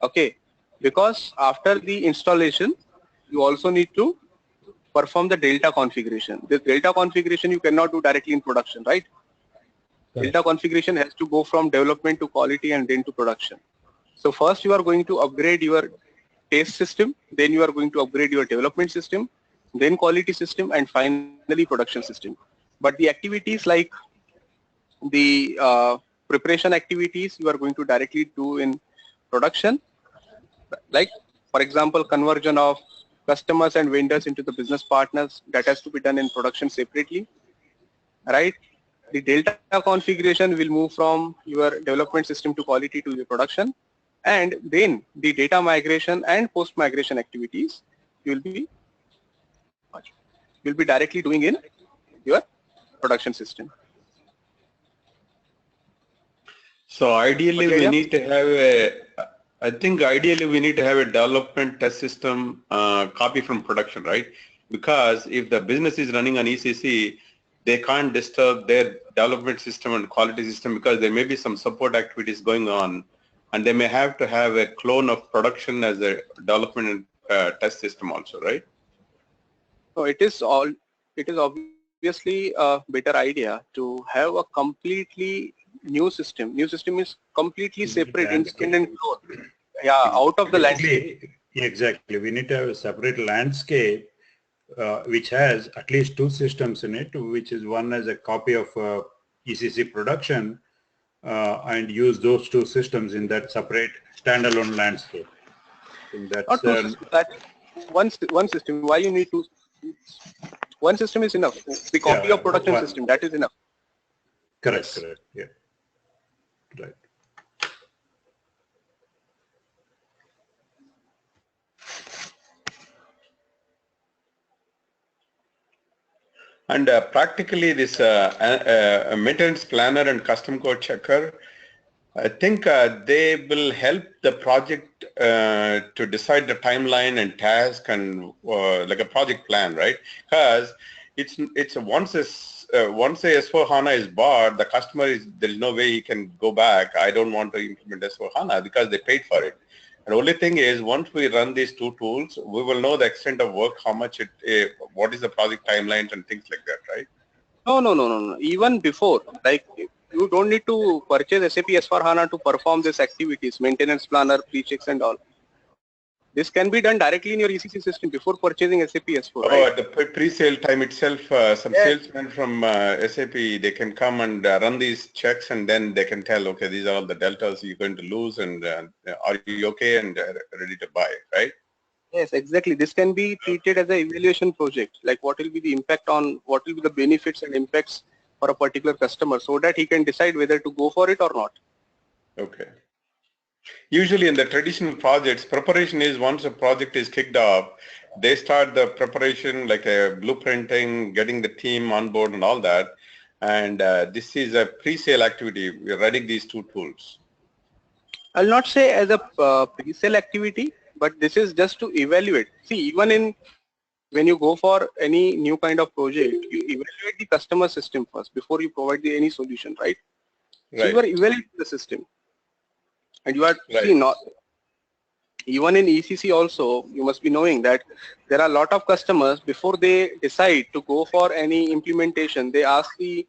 Okay, because after the installation, you also need to perform the delta configuration. This delta configuration you cannot do directly in production, right? Correct. Delta configuration has to go from development to quality and then to production. So first you are going to upgrade your test system, then you are going to upgrade your development system, then quality system, and finally production system. But the activities like the preparation activities you are going to directly do in production, like for example conversion of customers and vendors into the business partners, that has to be done in production separately, right? The delta configuration will move from your development system to quality to the production, and then the data migration and post migration activities you will be directly doing in your production system. So ideally Okay, we yeah. need to have I think ideally we need to have a development test system copy from production, right? Because if the business is running on ECC, they can't disturb their development system and quality system because there may be some support activities going on, and they may have to have a clone of production as a development and test system also, right? So it is obviously a better idea to have a completely new system. New system is completely separate, Landscape. independent clone. Yeah, out of the landscape. Exactly. We need to have a separate landscape which has at least two systems in it, which is one as a copy of ECC production and use those two systems in that separate standalone landscape. I think that's Not two systems. That one system. Why you need two? One system is enough. The copy of production system, that is enough. correct, Yes. correct, yeah, right. And practically this maintenance planner and custom code checker, I think they will help the project to decide the timeline and task and like a project plan, right? Because it's once a S4HANA is bought, the customer there is no way he can go back. I don't want to implement S4HANA because they paid for it. And the only thing is, once we run these two tools, we will know the extent of work, how much what is the project timelines and things like that, right? No. Even before, like you don't need to purchase SAP S4HANA to perform these activities, maintenance planner, pre-checks and all. This can be done directly in your ECC system before purchasing SAP S4, Oh, right? at the pre-sale time itself, some Yes. salesmen from SAP, they can come and run these checks, and then they can tell, okay, these are all the deltas you're going to lose, and are you okay and ready to buy, right? Yes, exactly. This can be treated as an evaluation project, like what will be the impact on, what will be the benefits and impacts for a particular customer, so that he can decide whether to go for it or not. Okay. Usually in the traditional projects, preparation is once a project is kicked off, they start the preparation like a blueprinting, getting the team on board and all that. And this is a pre-sale activity. We're running these two tools. I'll not say as a pre-sale activity, but this is just to evaluate. See, even in when you go for any new kind of project, you evaluate the customer system first before you provide any solution, right? So you are evaluating the system, and you are see not even in ECC also. You must be knowing that there are a lot of customers before they decide to go for any implementation. They ask they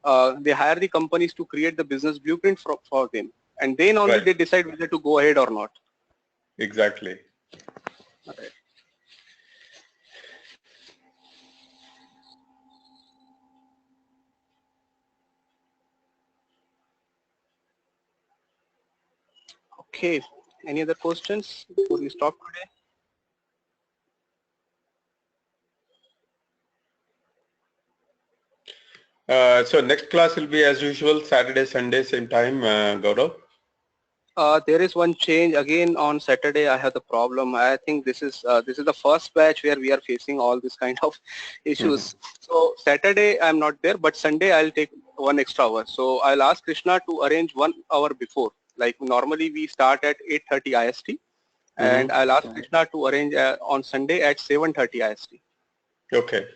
hire the companies to create the business blueprint for them, and then only they decide whether to go ahead or not. Exactly. Okay. Okay. Any other questions before we stop today? So next class will be as usual, Saturday, Sunday, same time, Gaurav? There is one change again on Saturday. I have the problem. I think this is the first batch where we are facing all this kind of issues. So Saturday I'm not there, but Sunday I'll take 1 extra hour. So I'll ask Krishna to arrange 1 hour before. Like normally we start at 8:30 IST, and I'll ask Krishna to arrange on Sunday at 7:30 IST. Okay.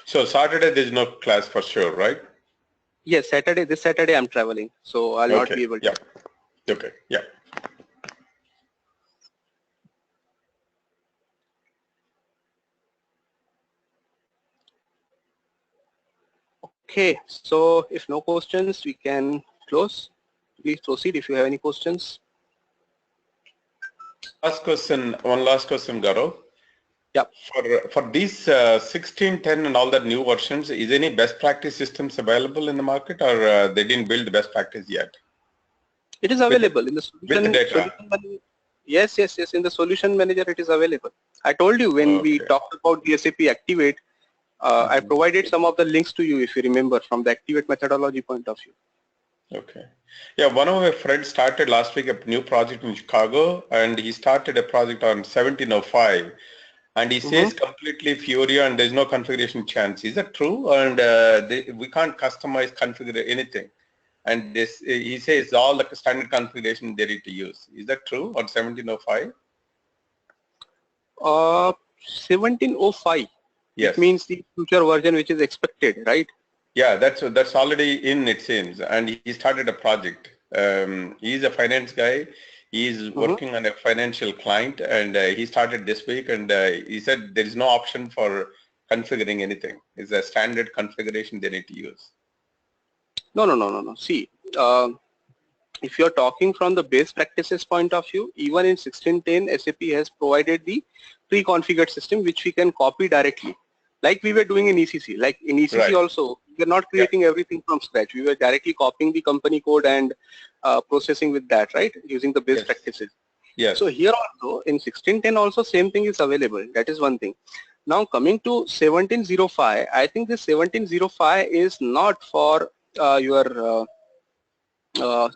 So Saturday there's no class for sure, right? Yes, Saturday. This Saturday I'm traveling, so I'll not be able to. Yeah. Okay. Yeah. Okay, so if no questions, we can close. Please proceed if you have any questions. One last question, Gaurav. Yeah. For these 1610 and all that new versions, is any best practice systems available in the market, or they didn't build the best practice yet? It is available in the With the data. solution manager. Yes. In the solution manager, it is available. I told you when we talked about the SAP Activate, I provided some of the links to you, if you remember, from the Activate methodology point of view. Okay. Yeah, one of my friends started last week a new project in Chicago, and he started a project on 1705, and he says completely Furia and there's no configuration chance. Is that true? And we can't customize, configure anything. And this, he says all the standard configuration they need to use. Is that true on 1705? 1705. Yes. It means the future version which is expected, right? Yeah, that's already in, it seems, and he started a project. He's a finance guy. He's working on a financial client, and he started this week, and he said there is no option for configuring anything. It's a standard configuration they need to use. No. See, if you're talking from the best practices point of view, even in 1610, SAP has provided the pre-configured system which we can copy directly, like we were doing in ECC. Like in ECC also, we're not creating everything from scratch. We were directly copying the company code and processing with that, right, using the best practices. Yes. So here also in 1610 also same thing is available. That is one thing. Now coming to 1705, I think this 1705 is not for your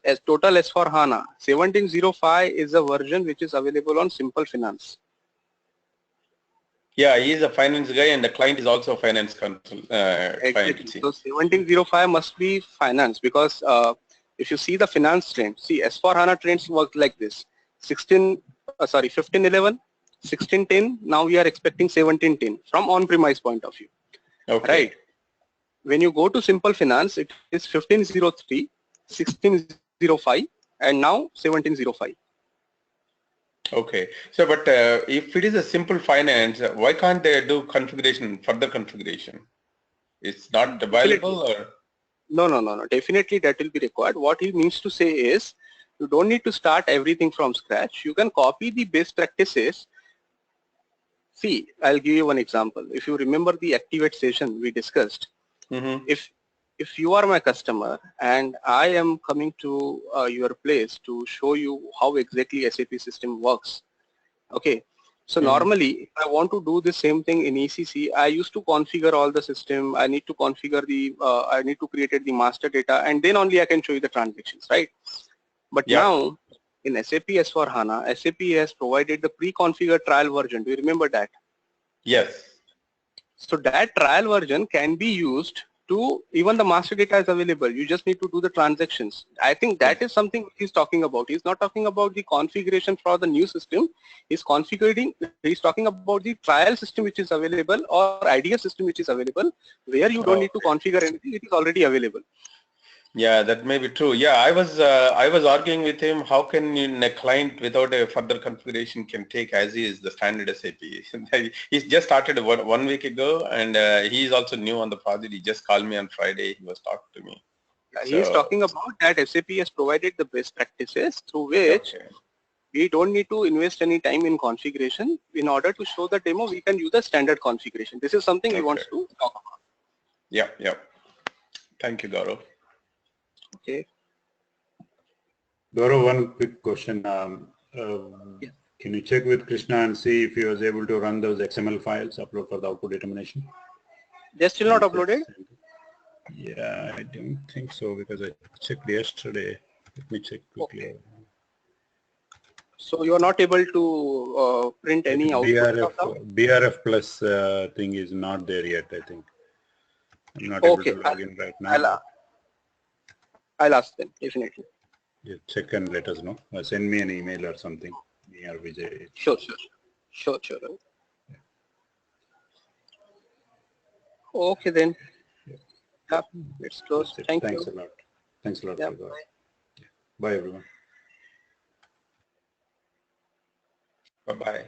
as total S4HANA. 1705 is a version which is available on Simple Finance. Yeah, he is a finance guy, and the client is also a finance client. Exactly. So 1705 must be finance, because if you see the finance trend, see S4HANA trends work like this: 1511, 1610. Now we are expecting 1710 from on-premise point of view. Okay. Right. When you go to Simple Finance, it is 1503, 1605, and now 1705. Okay. So, but if it is a simple finance, why can't they do configuration, further configuration? It's not available, or? No. Definitely that will be required. What he means to say is, you don't need to start everything from scratch. You can copy the best practices. See, I'll give you one example. If you remember the Activate session we discussed, if you are my customer and I am coming to your place to show you how exactly SAP system works, okay. So normally, if I want to do the same thing in ECC, I used to configure all the system. I need to configure the, I need to create the master data, and then only I can show you the transactions, right? But now in SAP S4HANA, SAP has provided the pre-configured trial version. Do you remember that? Yes. So that trial version can be used to, even the master data is available. You just need to do the transactions. I think that is something he's talking about. He's not talking about the configuration for the new system. He's talking about the trial system which is available, or idea system which is available, where you don't need to configure anything. It is already available. Yeah, that may be true. Yeah, I was arguing with him. How can a client without a further configuration can take as is the standard SAP? He's just started one week ago, and he's also new on the project. He just called me on Friday. He was talking to me. He is talking about that SAP has provided the best practices through which we don't need to invest any time in configuration. In order to show the demo, we can use the standard configuration. This is something he wants to talk about. Yeah. Thank you, Gaurav. Okay. Gaurav, one quick question. Can you check with Krishna and see if he was able to run those XML files, upload for the output determination? They're still not uploaded? Yeah, I don't think so, because I checked yesterday. Let me check quickly. Okay. So you are not able to print any output? BRF plus thing is not there yet, I think. I'm not able to log in right now. I'll ask them, definitely. Yeah, check and let us know. Send me an email or something. Me or Vijay. Sure. Okay then. Yeah, it's close. That's it. Thank Thanks you. a lot. Thanks a lot, Yeah, Sagar. Bye, everyone. Bye-bye.